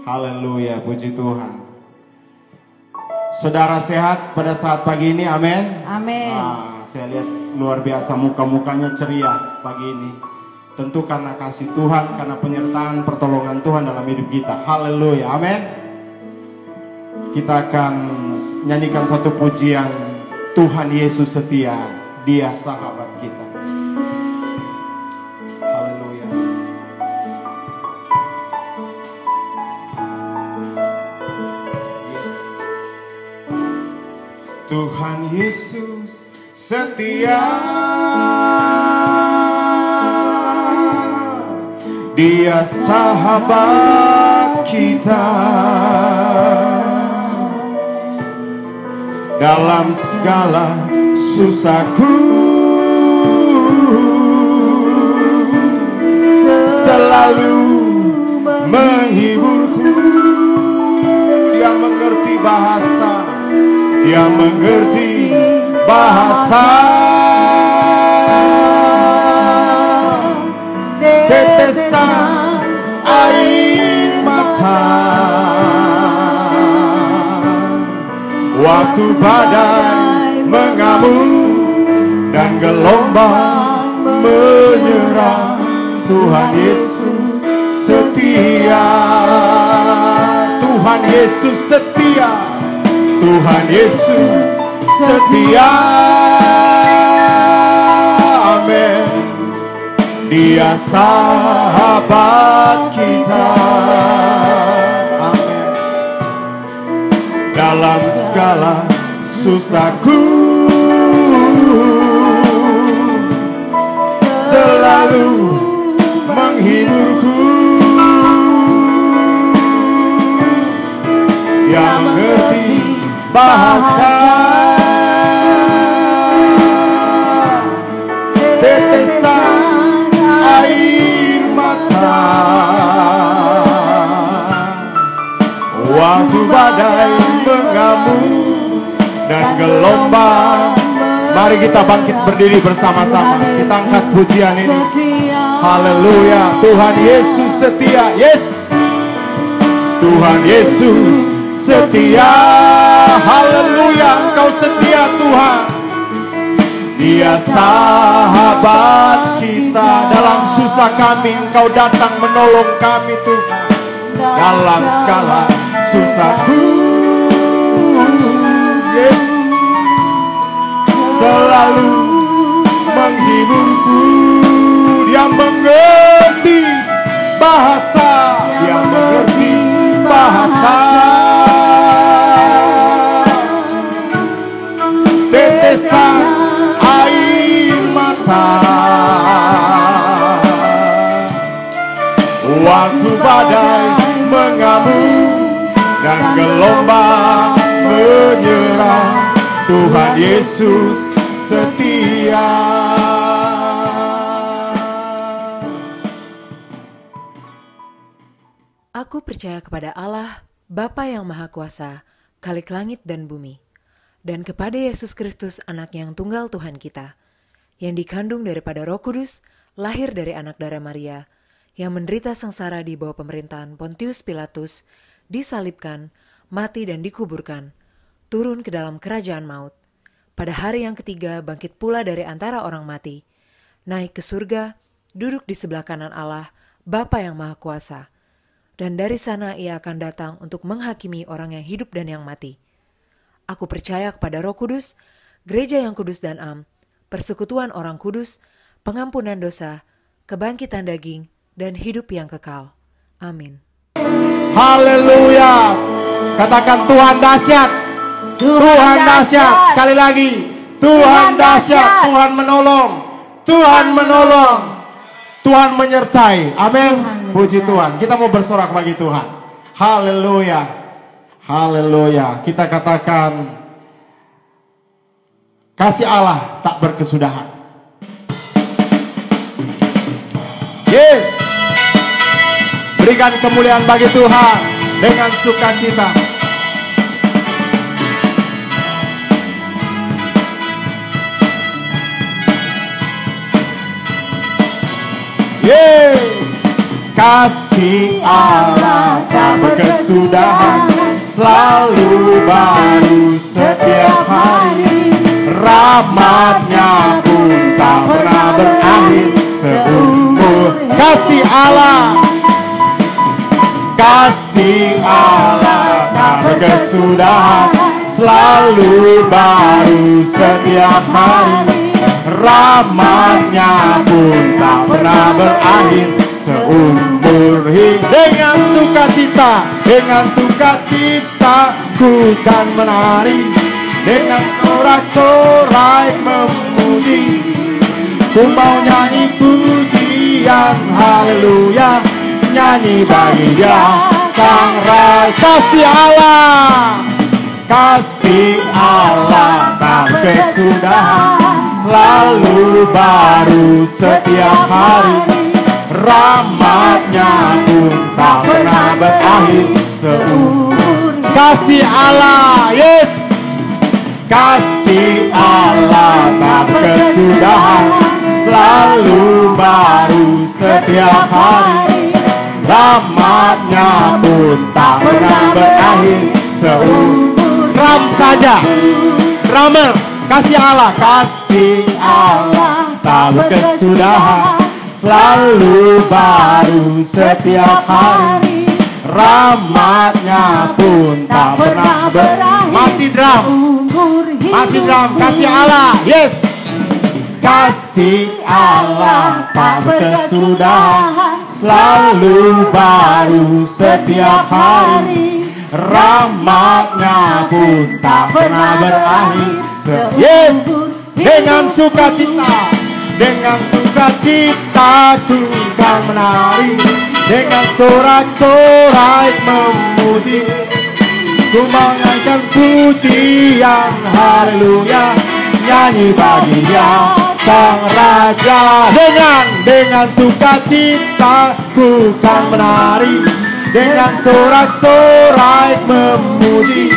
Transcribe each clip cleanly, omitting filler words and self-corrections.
Haleluya, puji Tuhan. Saudara sehat pada saat pagi ini, amin. Amin. Saya lihat luar biasa muka-mukanya ceria pagi ini. Tentu karena kasih Tuhan, karena penyertaan pertolongan Tuhan dalam hidup kita. Haleluya, amin. Kita akan nyanyikan satu pujian, Tuhan Yesus setia, Dia sahabat kita. Haleluya. Yes. Tuhan Yesus setia, Dia sahabat kita. Dalam segala susahku selalu menghiburku. Dia mengerti bahasa, Dia mengerti bahasa. Tetesan air mata waktu badai mengamuk dan gelombang menyerang. Tuhan Yesus setia, Tuhan Yesus setia, Tuhan Yesus setia. Amin. Dia sahabat kita. Amin. Dalam segala susahku selalu menghiburku. Dia mengerti bahasa, tetesan air mata waktu badai mengamuk dan gelombang. Mari kita bangkit berdiri bersama-sama. Kita angkat pujian ini. Haleluya. Tuhan Yesus setia. Yes. Tuhan Yesus setia. Haleluya. Engkau setia Tuhan. Dia sahabat kita. Dalam susah kami Engkau datang menolong kami Tuhan. Dalam segala susahku. Yes. Selalu menghiburku. Dia mengerti bahasa, Dia mengerti bahasa. Tetesan air mata waktu badai mengamuk dan gelombang menyerang. Tuhan Yesus setia. Aku percaya kepada Allah, Bapa yang Maha Kuasa, Khalik langit dan bumi, dan kepada Yesus Kristus, Anak-Nya yang tunggal Tuhan kita, yang dikandung daripada Roh Kudus, lahir dari anak darah Maria, yang menderita sengsara di bawah pemerintahan Pontius Pilatus, disalibkan, mati dan dikuburkan, turun ke dalam kerajaan maut. Pada hari yang ketiga bangkit pula dari antara orang mati, naik ke surga, duduk di sebelah kanan Allah, Bapa yang Maha Kuasa. Dan dari sana Ia akan datang untuk menghakimi orang yang hidup dan yang mati. Aku percaya kepada Roh Kudus, gereja yang kudus dan am, persekutuan orang kudus, pengampunan dosa, kebangkitan daging, dan hidup yang kekal. Amin. Haleluya. Katakan Tuhan dahsyat. Tuhan dahsyat. Sekali lagi. Tuhan dahsyat. Tuhan menolong. Tuhan menolong. Tuhan menyertai. Amin. Puji Tuhan. Kita mau bersorak bagi Tuhan. Haleluya. Haleluya. Kita katakan kasih Allah tak berkesudahan. Yes. Berikan kemuliaan bagi Tuhan dengan sukacita. Yeay. Kasih Allah tak berkesudahan, selalu baru setiap hari. Rahmatnya pun tak pernah berakhir seumur. Kasih Allah, kasih Allah tak berkesudahan, selalu baru setiap hari. Rahmatnya pun tak pernah berakhir seumur hidup. Dengan sukacita ku kan menari, dengan sorak-sorai memuji. Ku mau nyanyi pujian haleluya, nyanyi bagi Dia Sang Raja. Kasih Allah, kasih Allah tak berkesudahan, selalu baru setiap hari. Rahmatnya pun tak pernah berakhir seumur. Kasih Allah, yes, kasih Allah tak berkesudahan, selalu baru setiap hari. Rahmatnya pun tak pernah berakhir seumur. Ram saja, drummer. Kasih Allah, kasih Allah tak berkesudahan, selalu baru setiap hari. Rahmatnya pun tak pernah berakhir. Masih drum, masih drum. Kasih Allah, yes. Kasih Allah tak berkesudahan, selalu baru setiap hari. Rahmatnya pun tak pernah berakhir. Yes, dengan sukacita, dengan sukacita ku kan menari, dengan sorak-sorai memuji. Ku menyanyikan pujian haleluya, nyanyi bagi Dia Sang Raja. Dengan sukacita ku kan menari, dengan sorak-sorai memuji.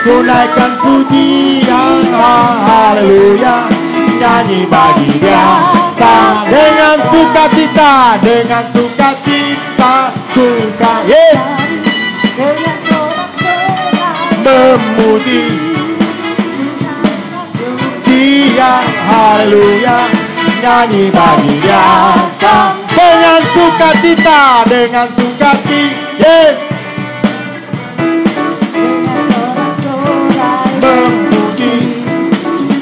Ku naikkan pujian haleluya, nyanyi bagi Dia Sang. Dengan sukacita ku kan, yes, memuji Dia haleluya, nyanyi bagi Dia Sang. Dengan sukacita, yes, memuji.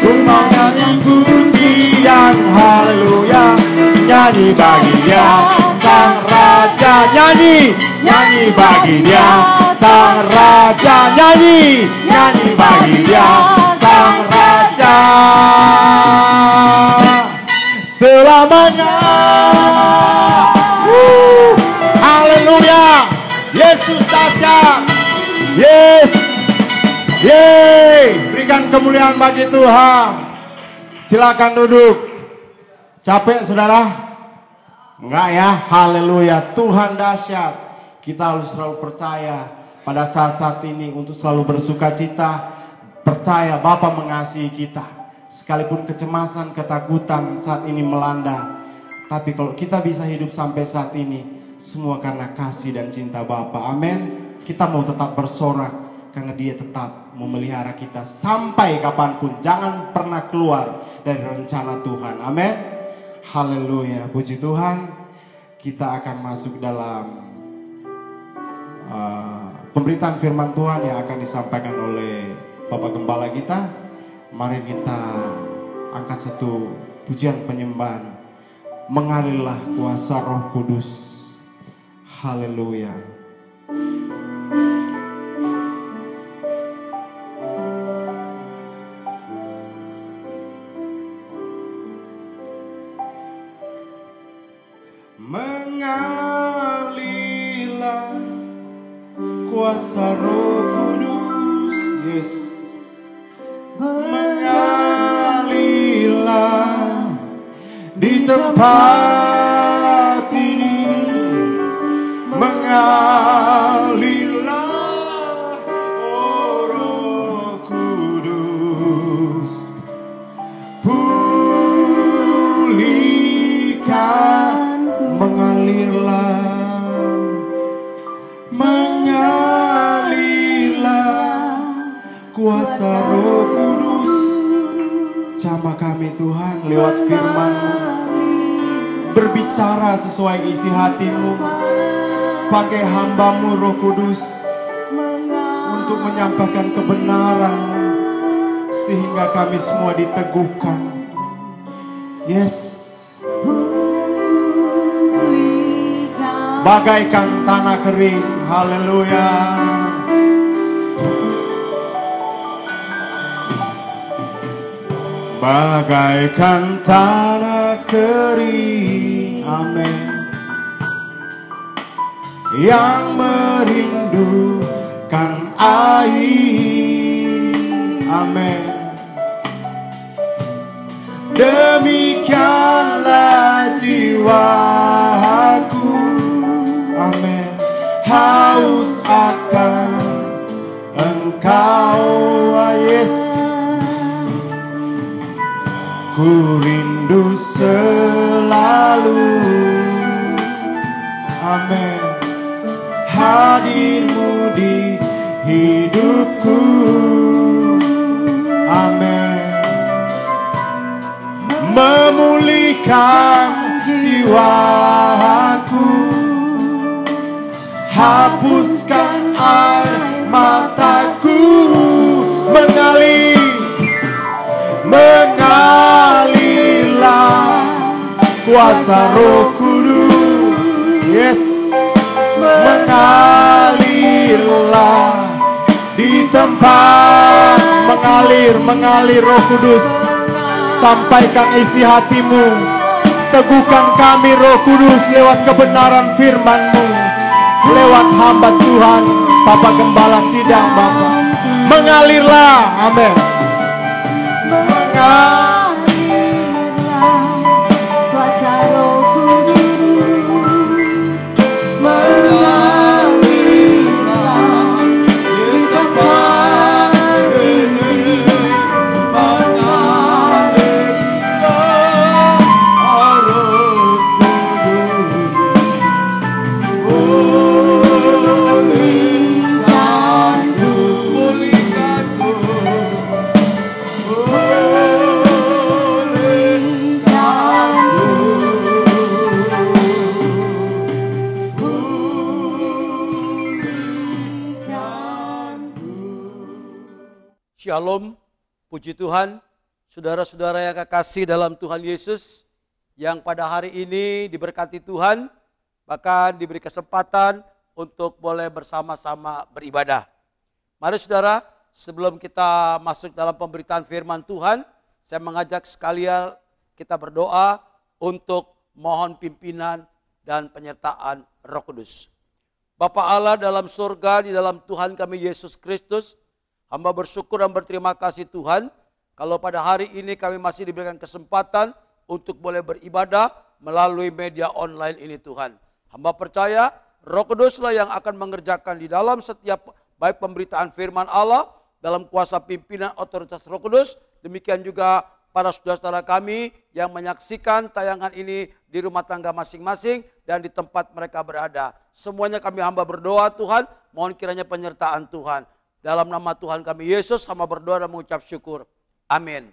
Ku mau nyanyi pujian haleluya, nyanyi bagi Dia Sang Raja. Nyanyi bagi Dia Sang Raja. Nyanyi bagi Dia Sang Raja selamanya. Haleluya, Yesus dahsyat. Yes, yeay. Berikan kemuliaan bagi Tuhan. Silakan duduk. Capek saudara? Enggak ya? Haleluya, Tuhan dahsyat. Kita harus selalu percaya pada saat-saat ini untuk selalu bersuka cita. Percaya Bapa mengasihi kita. Sekalipun kecemasan, ketakutan saat ini melanda, tapi kalau kita bisa hidup sampai saat ini, semua karena kasih dan cinta Bapa. Amin. Kita mau tetap bersorak karena Dia tetap memelihara kita sampai kapanpun. Jangan pernah keluar dari rencana Tuhan. Amin. Haleluya, puji Tuhan. Kita akan masuk dalam pemberitaan firman Tuhan yang akan disampaikan oleh Bapak Gembala kita. Mari kita angkat satu pujian penyembahan. Mengalirlah kuasa Roh Kudus. Haleluya. Mengalirlah kuasa Roh Kudus. Yes. Mengalirlah di tempat ini, mengalirlah oh Roh Kudus, pulihkan, mengalirlah Kuasa Roh Kudus, jamah kami Tuhan lewat firman-Mu. Berbicara sesuai isi hati-Mu. Pakai hamba-Mu Roh Kudus untuk menyampaikan kebenaran-Mu, sehingga kami semua diteguhkan. Yes. Bagaikan tanah kering. Haleluya. Bagaikan tanah kering. Amin. Yang merindukan air. Amin. Demikianlah jiwaku. Amin. Haus akan Engkau, Yes. Ku rindu selalu. Amin. Hadir-Mu di hidupku. Amin. Memulihkan jiwaku, hapuskan air mataku, mengalirlah kuasa Roh Kudus. Yes, mengalirlah di tempat, mengalir Roh Kudus. Sampaikan isi hati-Mu. Teguhkan kami Roh Kudus lewat kebenaran firman-Mu. Lewat hamba Tuhan, Bapak Gembala Sidang, Bapak. Mengalirlah, amin. Mengalirlah kuasa Roh Kudus. Mengalirlah di tempat ini. Shalom, puji Tuhan, saudara-saudara yang kekasih dalam Tuhan Yesus, yang pada hari ini diberkati Tuhan, bahkan diberi kesempatan untuk boleh bersama-sama beribadah. Mari saudara, sebelum kita masuk dalam pemberitaan firman Tuhan, saya mengajak sekalian kita berdoa untuk mohon pimpinan dan penyertaan Roh Kudus. Bapa Allah dalam surga, di dalam Tuhan kami Yesus Kristus, hamba bersyukur dan berterima kasih Tuhan, kalau pada hari ini kami masih diberikan kesempatan untuk boleh beribadah melalui media online ini Tuhan. Hamba percaya Roh Kuduslah yang akan mengerjakan di dalam setiap baik pemberitaan firman Allah, dalam kuasa pimpinan otoritas Roh Kudus, demikian juga para saudara-saudara kami yang menyaksikan tayangan ini di rumah tangga masing-masing dan di tempat mereka berada. Semuanya kami hamba berdoa Tuhan, mohon kiranya penyertaan Tuhan. Dalam nama Tuhan kami Yesus, sama berdoa dan mengucap syukur. Amin.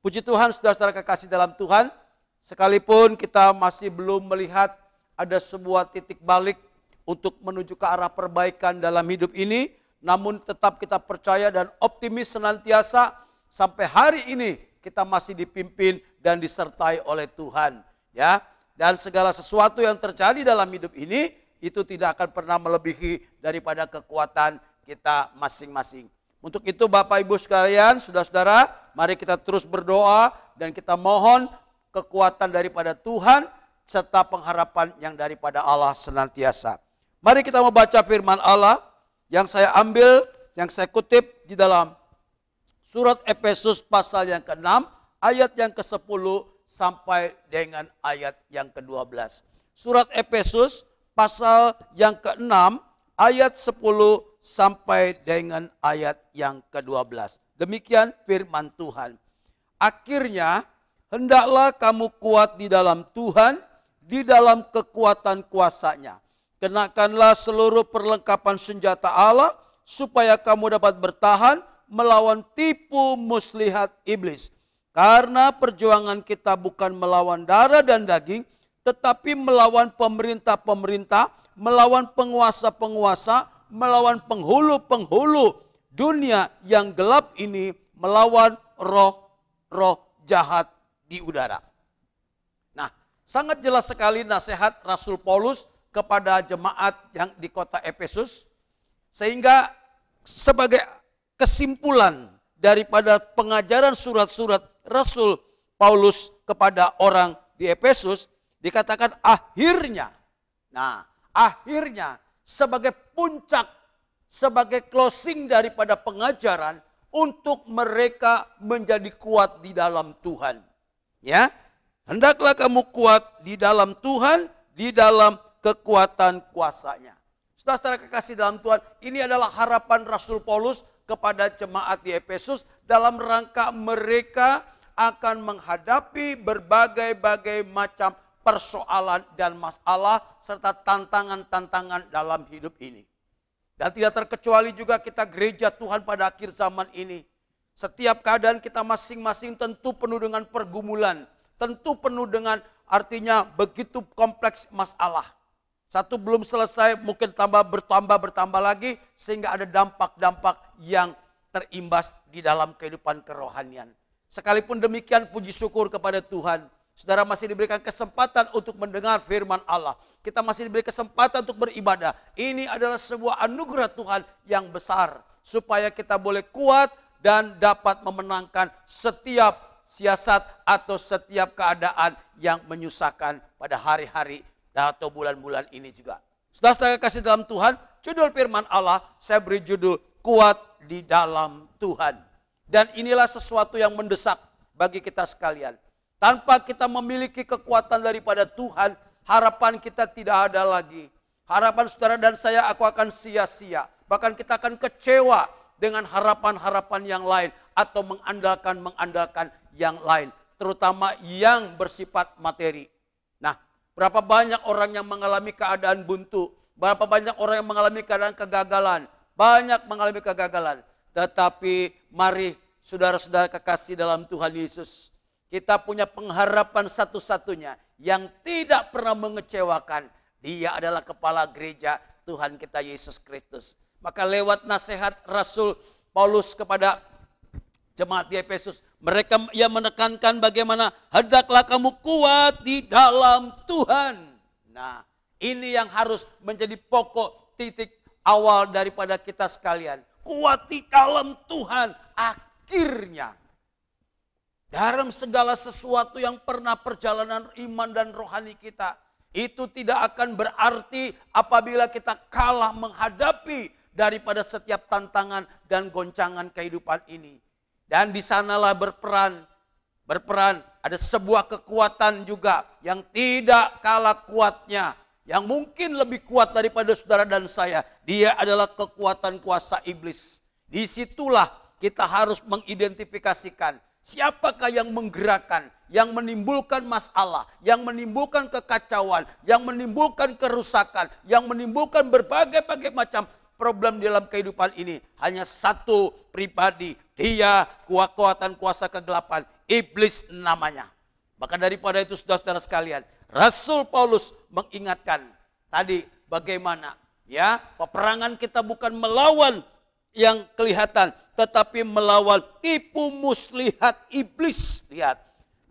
Puji Tuhan, saudara-saudara kekasih dalam Tuhan, sekalipun kita masih belum melihat ada sebuah titik balik untuk menuju ke arah perbaikan dalam hidup ini, namun tetap kita percaya dan optimis senantiasa sampai hari ini kita masih dipimpin dan disertai oleh Tuhan. Ya, dan segala sesuatu yang terjadi dalam hidup ini, itu tidak akan pernah melebihi daripada kekuatan kita masing-masing. Untuk itu Bapak Ibu sekalian, saudara-saudara, mari kita terus berdoa dan kita mohon kekuatan daripada Tuhan serta pengharapan yang daripada Allah senantiasa. Mari kita membaca firman Allah yang saya ambil, yang saya kutip di dalam surat Efesus pasal yang ke-6, ayat yang ke-10 sampai dengan ayat yang ke-12. Surat Efesus pasal yang ke-6, ayat 10 sampai dengan ayat yang ke-12. Demikian firman Tuhan. Akhirnya, hendaklah kamu kuat di dalam Tuhan, di dalam kekuatan kuasa-Nya. Kenakanlah seluruh perlengkapan senjata Allah, supaya kamu dapat bertahan melawan tipu muslihat iblis. Karena perjuangan kita bukan melawan darah dan daging, tetapi melawan pemerintah-pemerintah, melawan penguasa-penguasa, melawan penghulu-penghulu dunia yang gelap ini, melawan roh-roh jahat di udara. Nah, sangat jelas sekali nasihat Rasul Paulus kepada jemaat yang di kota Efesus. Sehingga sebagai kesimpulan daripada pengajaran surat-surat Rasul Paulus kepada orang di Efesus, dikatakan akhirnya. Nah, akhirnya sebagai puncak, sebagai closing daripada pengajaran untuk mereka menjadi kuat di dalam Tuhan. Ya, hendaklah kamu kuat di dalam Tuhan, di dalam kekuatan kuasa-Nya. Saudara-saudara kekasih dalam Tuhan, ini adalah harapan Rasul Paulus kepada jemaat di Efesus dalam rangka mereka akan menghadapi berbagai-bagai macam persoalan dan masalah serta tantangan-tantangan dalam hidup ini. Dan tidak terkecuali juga kita gereja Tuhan pada akhir zaman ini. Setiap keadaan kita masing-masing tentu penuh dengan pergumulan, tentu penuh dengan artinya begitu kompleks masalah. Satu belum selesai, mungkin bertambah lagi, sehingga ada dampak-dampak yang terimbas di dalam kehidupan kerohanian. Sekalipun demikian, puji syukur kepada Tuhan, saudara masih diberikan kesempatan untuk mendengar firman Allah. Kita masih diberi kesempatan untuk beribadah. Ini adalah sebuah anugerah Tuhan yang besar, supaya kita boleh kuat dan dapat memenangkan setiap siasat atau setiap keadaan yang menyusahkan pada hari-hari atau bulan-bulan ini juga. Saudara-saudara kasih dalam Tuhan, judul firman Allah saya beri judul kuat di dalam Tuhan. Dan inilah sesuatu yang mendesak bagi kita sekalian. Tanpa kita memiliki kekuatan daripada Tuhan, harapan kita tidak ada lagi. Harapan saudara dan saya aku akan sia-sia. Bahkan kita akan kecewa dengan harapan-harapan yang lain atau mengandalkan yang lain, terutama yang bersifat materi. Nah, berapa banyak orang yang mengalami keadaan buntu, berapa banyak orang yang mengalami keadaan kegagalan, banyak mengalami kegagalan. Tetapi mari saudara-saudara kekasih dalam Tuhan Yesus, kita punya pengharapan satu-satunya yang tidak pernah mengecewakan. Dia adalah kepala gereja Tuhan kita Yesus Kristus. Maka lewat nasihat Rasul Paulus kepada jemaat di Efesus, mereka yang menekankan bagaimana hendaklah kamu kuat di dalam Tuhan. Nah, ini yang harus menjadi pokok titik awal daripada kita sekalian. Kuat di dalam Tuhan. Akhirnya, dalam segala sesuatu yang pernah perjalanan iman dan rohani kita, itu tidak akan berarti apabila kita kalah menghadapi daripada setiap tantangan dan goncangan kehidupan ini. Dan di sanalah berperan ada sebuah kekuatan juga yang tidak kalah kuatnya, yang mungkin lebih kuat daripada saudara dan saya. Dia adalah kekuatan kuasa iblis. Disitulah kita harus mengidentifikasikan siapakah yang menggerakkan, yang menimbulkan masalah, yang menimbulkan kekacauan, yang menimbulkan kerusakan, yang menimbulkan berbagai-bagai macam problem dalam kehidupan ini. Hanya satu pribadi, dia kekuatan kuasa kegelapan, iblis namanya. Maka daripada itu saudara-saudara sekalian, Rasul Paulus mengingatkan tadi bagaimana ya peperangan kita bukan melawan yang kelihatan, tetapi melawan tipu muslihat iblis. Lihat,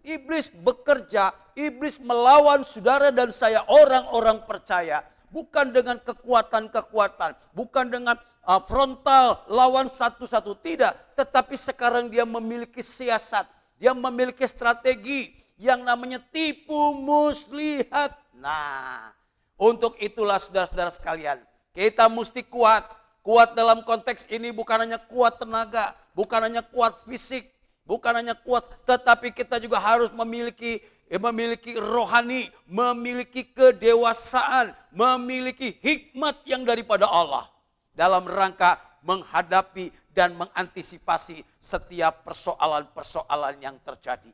iblis bekerja, iblis melawan saudara dan saya orang-orang percaya. Bukan dengan kekuatan-kekuatan, bukan dengan frontal lawan satu-satu, tidak. Tetapi sekarang dia memiliki siasat, dia memiliki strategi yang namanya tipu muslihat. Nah, untuk itulah saudara-saudara sekalian, kita mesti kuat. Kuat dalam konteks ini bukan hanya kuat tenaga, bukan hanya kuat fisik, bukan hanya kuat, tetapi kita juga harus memiliki rohani, memiliki kedewasaan, memiliki hikmat yang daripada Allah dalam rangka menghadapi dan mengantisipasi setiap persoalan-persoalan yang terjadi.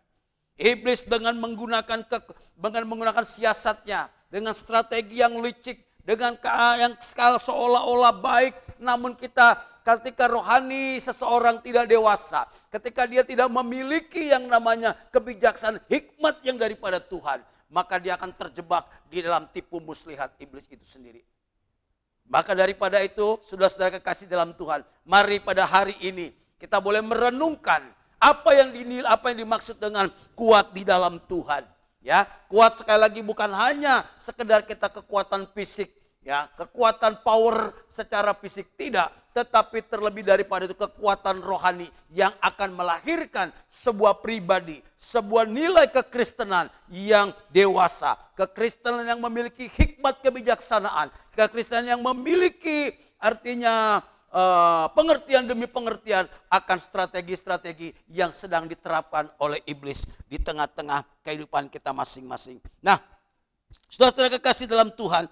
Iblis dengan menggunakan siasatnya, dengan strategi yang licik, dengan yang seolah-olah baik, namun kita ketika rohani seseorang tidak dewasa, ketika dia tidak memiliki yang namanya kebijaksanaan, hikmat yang daripada Tuhan, maka dia akan terjebak di dalam tipu muslihat iblis itu sendiri. Maka daripada itu, saudara-saudara kekasih dalam Tuhan, mari pada hari ini kita boleh merenungkan apa yang dimaksud dengan kuat di dalam Tuhan. Ya, kuat sekali lagi bukan hanya sekedar kita kekuatan fisik, ya, kekuatan power secara fisik tidak, tetapi terlebih daripada itu kekuatan rohani yang akan melahirkan sebuah pribadi, sebuah nilai kekristenan yang dewasa, kekristenan yang memiliki hikmat kebijaksanaan, kekristenan yang memiliki artinya pengertian demi pengertian akan strategi-strategi yang sedang diterapkan oleh iblis di tengah-tengah kehidupan kita masing-masing. Nah, saudara-saudara kekasih dalam Tuhan,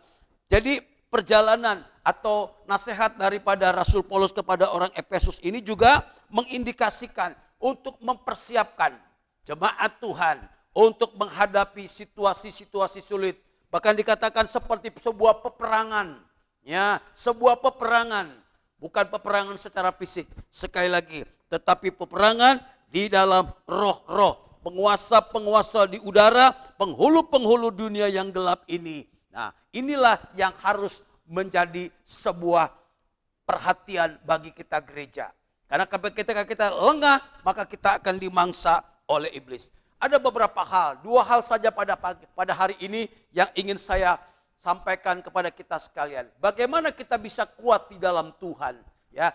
jadi perjalanan atau nasihat daripada Rasul Paulus kepada orang Efesus ini juga mengindikasikan untuk mempersiapkan jemaat Tuhan untuk menghadapi situasi-situasi sulit. Bahkan dikatakan seperti sebuah peperangan, ya, sebuah peperangan. Bukan peperangan secara fisik, sekali lagi, tetapi peperangan di dalam roh-roh. Penguasa-penguasa di udara, penghulu-penghulu dunia yang gelap ini. Nah, inilah yang harus menjadi sebuah perhatian bagi kita gereja. Karena ketika kita lengah, maka kita akan dimangsa oleh iblis. Ada beberapa hal, 2 hal saja pada hari ini yang ingin saya sampaikan kepada kita sekalian. Bagaimana kita bisa kuat di dalam Tuhan? Ya,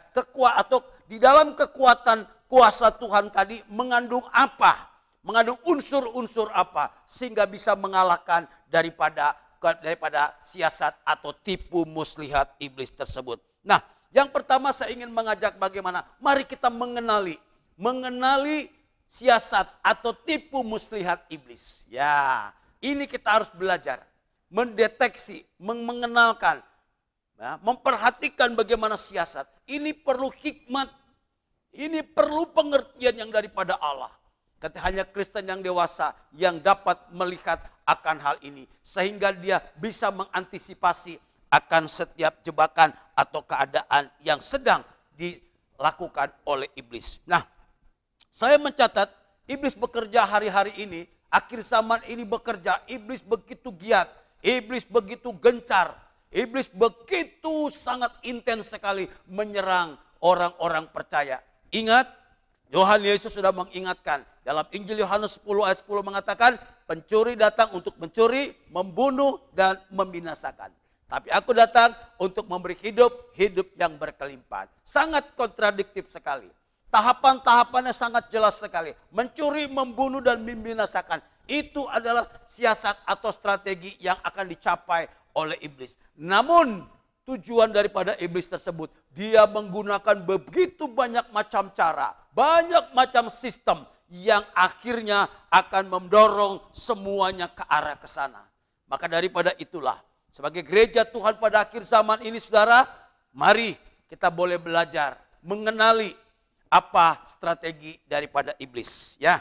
atau di dalam kekuatan kuasa Tuhan tadi mengandung apa? Mengandung unsur-unsur apa sehingga bisa mengalahkan daripada siasat atau tipu muslihat iblis tersebut. Nah, yang pertama saya ingin mengajak bagaimana? Mari kita mengenali siasat atau tipu muslihat iblis. Ya, ini kita harus belajar. Mendeteksi, mengenalkan, ya, memperhatikan bagaimana siasat. Ini perlu hikmat, ini perlu pengertian yang daripada Allah. Ketika hanya Kristen yang dewasa yang dapat melihat akan hal ini. Sehingga dia bisa mengantisipasi akan setiap jebakan atau keadaan yang sedang dilakukan oleh iblis. Nah, saya mencatat iblis bekerja hari-hari ini, akhir zaman ini bekerja, iblis begitu giat. Iblis begitu gencar, iblis begitu sangat intens sekali menyerang orang-orang percaya. Ingat, Yohanes Yesus sudah mengingatkan. Dalam Injil Yohanes 10 ayat 10 mengatakan, pencuri datang untuk mencuri, membunuh, dan membinasakan. Tapi aku datang untuk memberi hidup yang berkelimpahan. Sangat kontradiktif sekali. Tahapan-tahapannya sangat jelas sekali. Mencuri, membunuh, dan membinasakan. Itu adalah siasat atau strategi yang akan dicapai oleh iblis. Namun tujuan daripada iblis tersebut, dia menggunakan begitu banyak macam cara, banyak macam sistem yang akhirnya akan mendorong semuanya ke arah ke sana. Maka daripada itulah, sebagai gereja Tuhan pada akhir zaman ini saudara, mari kita boleh belajar mengenali apa strategi daripada iblis, ya.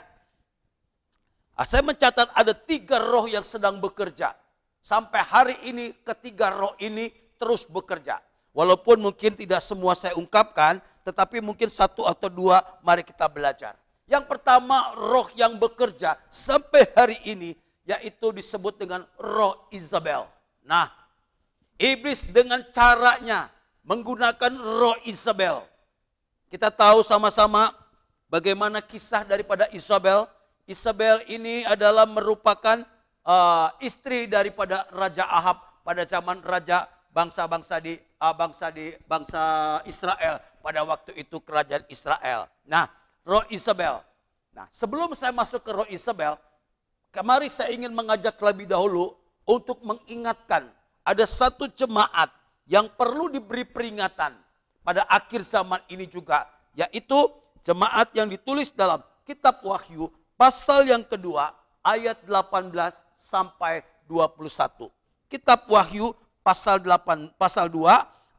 Saya mencatat ada 3 roh yang sedang bekerja. Sampai hari ini ketiga roh ini terus bekerja. Walaupun mungkin tidak semua saya ungkapkan, tetapi mungkin 1 atau 2 mari kita belajar. Yang pertama roh yang bekerja sampai hari ini yaitu disebut dengan roh Isabel. Nah, iblis dengan caranya menggunakan roh Isabel. Kita tahu sama-sama bagaimana kisah daripada Isabel. Isabel ini adalah merupakan istri daripada Raja Ahab pada zaman raja bangsa Israel pada waktu itu kerajaan Israel. Nah, roh Isabel. Nah, sebelum saya masuk ke roh Isabel, kemari saya ingin mengajak terlebih dahulu untuk mengingatkan ada satu jemaat yang perlu diberi peringatan pada akhir zaman ini juga, yaitu jemaat yang ditulis dalam kitab Wahyu pasal yang kedua ayat 18 sampai 21. Kitab Wahyu pasal 2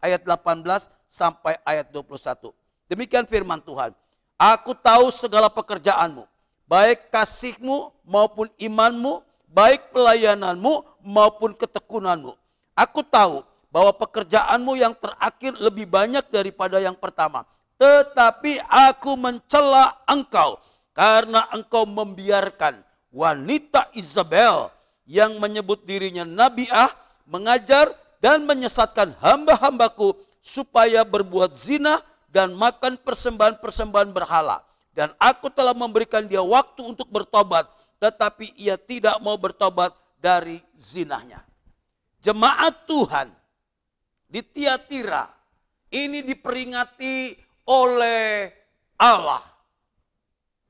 ayat 18 sampai ayat 21. Demikian firman Tuhan. Aku tahu segala pekerjaanmu, baik kasihmu maupun imanmu, baik pelayananmu maupun ketekunanmu. Aku tahu bahwa pekerjaanmu yang terakhir lebih banyak daripada yang pertama. Tetapi aku mencela engkau karena engkau membiarkan wanita Isabel yang menyebut dirinya nabiah mengajar dan menyesatkan hamba-hambaku supaya berbuat zina dan makan persembahan-persembahan berhala. Dan aku telah memberikan dia waktu untuk bertobat, tetapi ia tidak mau bertobat dari zinahnya. Jemaat Tuhan di Tiatira ini diperingati oleh Allah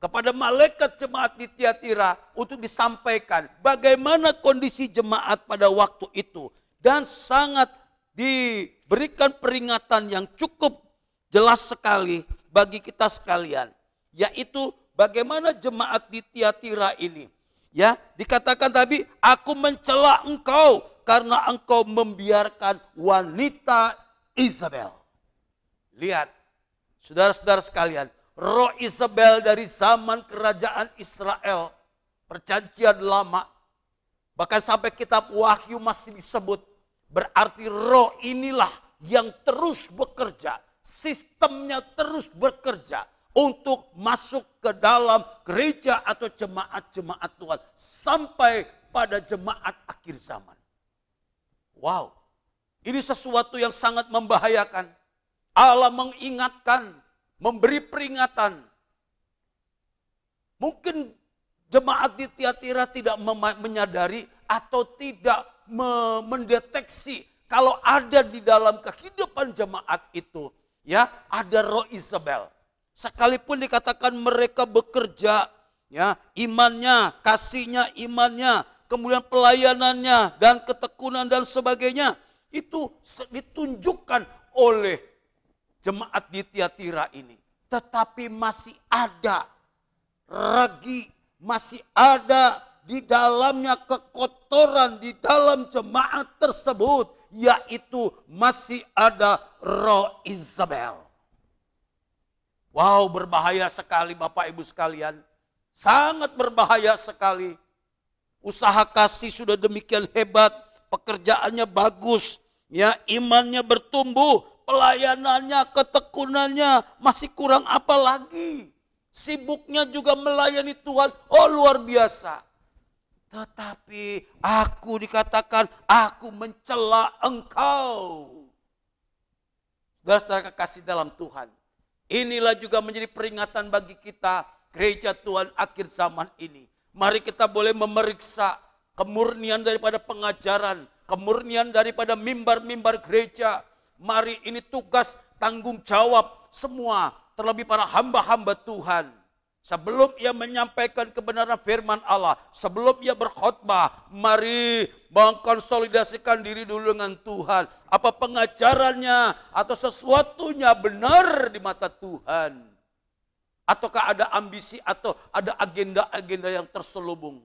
kepada malaikat jemaat di Tiatira untuk disampaikan bagaimana kondisi jemaat pada waktu itu. Dan sangat diberikan peringatan yang cukup jelas sekali bagi kita sekalian. Yaitu bagaimana jemaat di Tiatira ini. Ya, dikatakan tadi, aku mencela engkau karena engkau membiarkan wanita Isabel. Lihat, saudara-saudara sekalian, roh Isabel dari zaman kerajaan Israel, perjanjian lama, bahkan sampai kitab Wahyu masih disebut, berarti roh inilah yang terus bekerja, sistemnya terus bekerja untuk masuk ke dalam gereja atau jemaat-jemaat Tuhan sampai pada jemaat akhir zaman. Wow, ini sesuatu yang sangat membahayakan. Allah mengingatkan, memberi peringatan. Mungkin jemaat di Tiatira tidak menyadari atau tidak mendeteksi kalau ada di dalam kehidupan jemaat itu, ya, ada roh Isabel. Sekalipun dikatakan mereka bekerja, ya, imannya, kasihnya, imannya, kemudian pelayanannya dan ketekunan dan sebagainya, itu ditunjukkan oleh jemaat di Tiatira ini. Tetapi masih ada ragi, masih ada di dalamnya kekotoran di dalam jemaat tersebut, yaitu masih ada roh Isabel. Wow, berbahaya sekali Bapak Ibu sekalian. Sangat berbahaya sekali. Usaha kasih sudah demikian hebat, pekerjaannya bagus, ya, imannya bertumbuh, pelayanannya, ketekunannya masih kurang apa lagi? Sibuknya juga melayani Tuhan, oh luar biasa. Tetapi aku dikatakan, aku mencela engkau. Saudara-saudara kekasih dalam Tuhan. Inilah juga menjadi peringatan bagi kita, gereja Tuhan akhir zaman ini. Mari kita boleh memeriksa kemurnian daripada pengajaran, kemurnian daripada mimbar-mimbar gereja. Mari ini tugas tanggung jawab semua, terlebih para hamba-hamba Tuhan. Sebelum ia menyampaikan kebenaran firman Allah, sebelum ia berkhotbah, mari mengkonsolidasikan diri dulu dengan Tuhan. Apa pengajarannya atau sesuatunya benar di mata Tuhan? Ataukah ada ambisi atau ada agenda-agenda yang terselubung?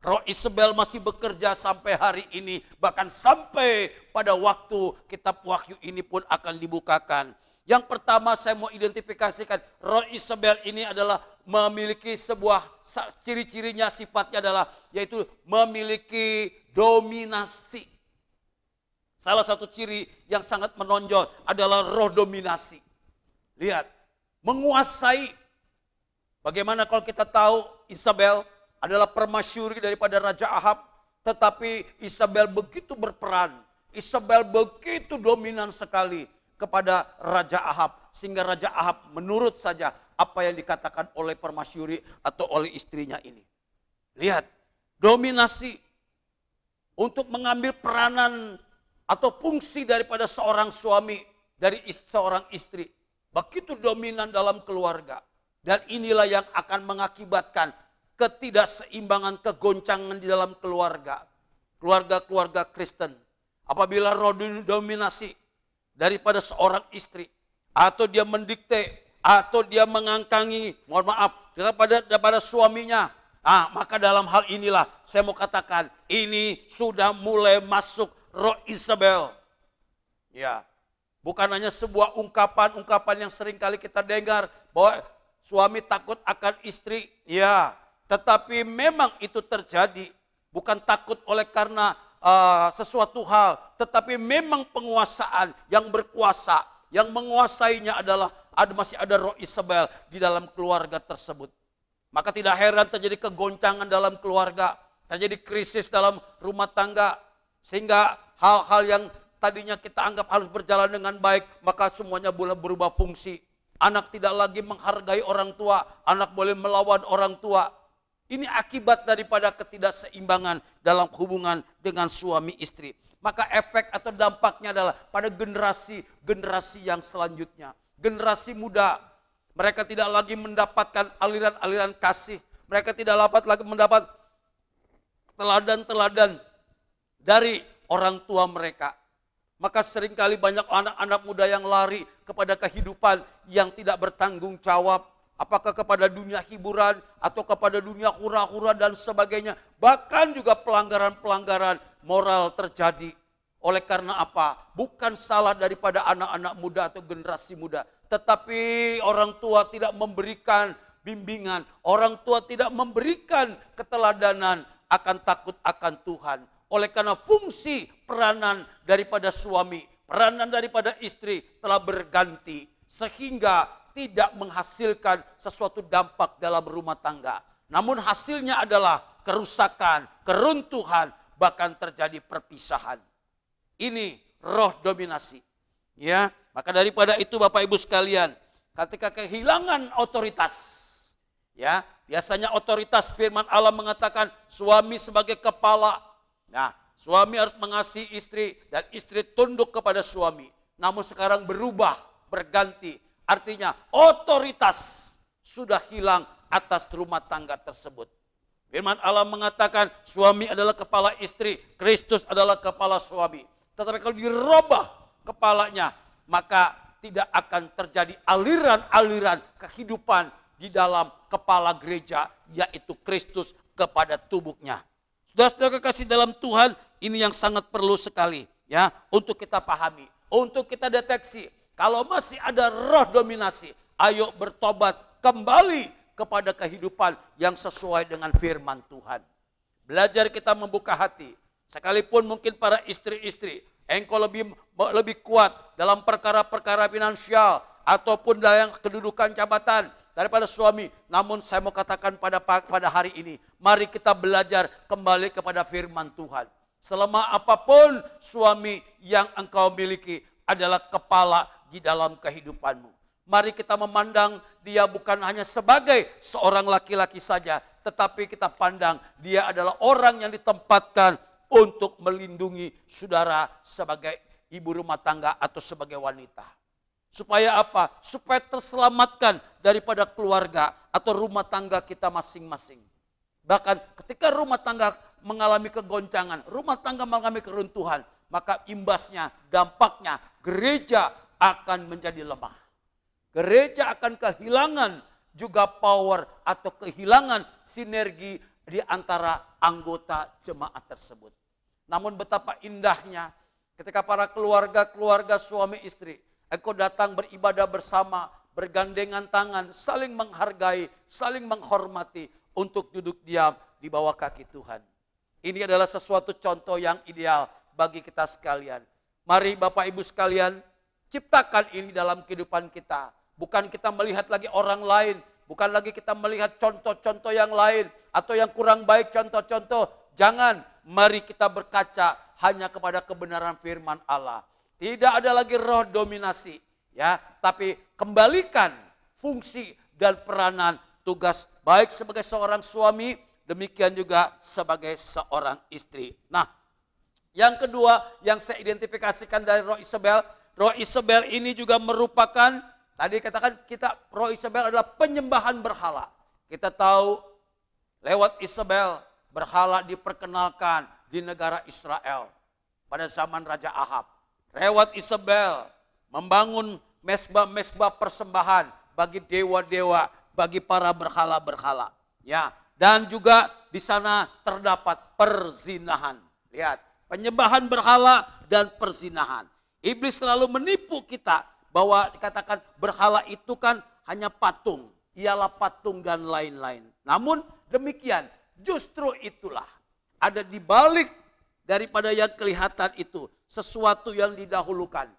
Roh Isabel masih bekerja sampai hari ini, bahkan sampai pada waktu kitab Wahyu ini pun akan dibukakan. Yang pertama saya mau identifikasikan, roh Isabel ini adalah memiliki sebuah ciri-cirinya, sifatnya adalah yaitu memiliki dominasi. Salah satu ciri yang sangat menonjol adalah roh dominasi. Lihat, menguasai. Bagaimana kalau kita tahu Isabel adalah permasyuri daripada Raja Ahab, tetapi Isabel begitu berperan, Isabel begitu dominan sekali kepada Raja Ahab, sehingga Raja Ahab menurut saja apa yang dikatakan oleh permasyuri atau oleh istrinya ini. Lihat, dominasi untuk mengambil peranan atau fungsi daripada seorang suami, dari seorang istri. Begitu dominan dalam keluarga. Dan inilah yang akan mengakibatkan ketidakseimbangan, kegoncangan di dalam keluarga. Keluarga-keluarga Kristen. Apabila roh dominasi daripada seorang istri, atau dia mendikte, atau dia mengangkangi, mohon maaf, daripada suaminya, maka dalam hal inilah saya mau katakan, ini sudah mulai masuk roh Isabel. Ya, bukan hanya sebuah ungkapan-ungkapan yang sering kali kita dengar, bahwa suami takut akan istri, ya, tetapi memang itu terjadi. Bukan takut oleh karena sesuatu hal, tetapi memang penguasaan yang berkuasa, yang menguasainya adalah masih ada roh Isabel di dalam keluarga tersebut. Maka tidak heran terjadi kegoncangan dalam keluarga, terjadi krisis dalam rumah tangga, sehingga hal-hal yang tadinya kita anggap harus berjalan dengan baik, maka semuanya boleh berubah fungsi. Anak tidak lagi menghargai orang tua, anak boleh melawan orang tua. Ini akibat daripada ketidakseimbangan dalam hubungan dengan suami istri. Maka efek atau dampaknya adalah pada generasi yang selanjutnya. Generasi muda, mereka tidak lagi mendapatkan aliran-aliran kasih. Mereka tidak dapat lagi mendapat teladan-teladan dari orang tua mereka. Maka seringkali banyak anak-anak muda yang lari kepada kehidupan yang tidak bertanggung jawab. Apakah kepada dunia hiburan atau kepada dunia hura-hura dan sebagainya. Bahkan juga pelanggaran-pelanggaran moral terjadi. Oleh karena apa? Bukan salah daripada anak-anak muda atau generasi muda. Tetapi orang tua tidak memberikan bimbingan. Orang tua tidak memberikan keteladanan akan takut akan Tuhan. Oleh karena fungsi peranan daripada suami, peranan daripada istri telah berganti. Sehingga tidak menghasilkan sesuatu dampak dalam rumah tangga. Namun hasilnya adalah kerusakan, keruntuhan, bahkan terjadi perpisahan. Ini roh dominasi. Ya, maka daripada itu Bapak Ibu sekalian, ketika kehilangan otoritas, ya, biasanya otoritas firman Allah mengatakan suami sebagai kepala. Nah, suami harus mengasihi istri dan istri tunduk kepada suami. Namun sekarang berubah, berganti. Artinya otoritas sudah hilang atas rumah tangga tersebut. Firman Allah mengatakan suami adalah kepala istri, Kristus adalah kepala suami. Tetapi kalau dirubah kepalanya, maka tidak akan terjadi aliran-aliran kehidupan di dalam kepala gereja, yaitu Kristus kepada tubuhnya. Saudara-saudara kekasih dalam Tuhan, ini yang sangat perlu sekali ya untuk kita pahami, untuk kita deteksi. Kalau masih ada roh dominasi, ayo bertobat kembali kepada kehidupan yang sesuai dengan firman Tuhan. Belajar kita membuka hati. Sekalipun mungkin para istri-istri, engkau lebih kuat dalam perkara-perkara finansial ataupun dalam kedudukan jabatan daripada suami. Namun saya mau katakan pada hari ini, mari kita belajar kembali kepada firman Tuhan. Selama apapun suami yang engkau miliki adalah kepala di dalam kehidupanmu. Mari kita memandang dia bukan hanya sebagai seorang laki-laki saja, tetapi kita pandang dia adalah orang yang ditempatkan untuk melindungi saudara sebagai ibu rumah tangga atau sebagai wanita. Supaya apa? Supaya terselamatkan daripada keluarga atau rumah tangga kita masing-masing. Bahkan ketika rumah tangga mengalami kegoncangan, rumah tangga mengalami keruntuhan, maka imbasnya, dampaknya gereja akan menjadi lemah. Gereja akan kehilangan juga power atau kehilangan sinergi di antara anggota jemaat tersebut. Namun betapa indahnya ketika para keluarga suami istri, engkau datang beribadah bersama, bergandengan tangan, saling menghargai, saling menghormati untuk duduk diam di bawah kaki Tuhan. Ini adalah sesuatu contoh yang ideal bagi kita sekalian. Mari Bapak Ibu sekalian, ciptakan ini dalam kehidupan kita. Bukan kita melihat lagi orang lain, bukan lagi kita melihat contoh-contoh yang lain atau yang kurang baik contoh-contoh. Jangan, mari kita berkaca hanya kepada kebenaran firman Allah. Tidak ada lagi roh dominasi, ya, tapi kembalikan fungsi dan peranan tugas baik sebagai seorang suami, demikian juga sebagai seorang istri. Nah, yang kedua yang saya identifikasikan dari roh Isabel ini juga merupakan, tadi katakan roh Isabel adalah penyembahan berhala. Kita tahu lewat Isabel berhala diperkenalkan di negara Israel pada zaman Raja Ahab. Lewat Isabel membangun mesbah-mesbah persembahan bagi dewa-dewa, bagi para berhala-berhala. Ya, dan juga di sana terdapat perzinahan. Lihat, penyembahan berhala dan perzinahan. Iblis selalu menipu kita bahwa dikatakan berhala itu kan hanya patung, ialah patung dan lain-lain. Namun demikian, justru itulah ada di balik daripada yang kelihatan itu. Sesuatu yang didahulukan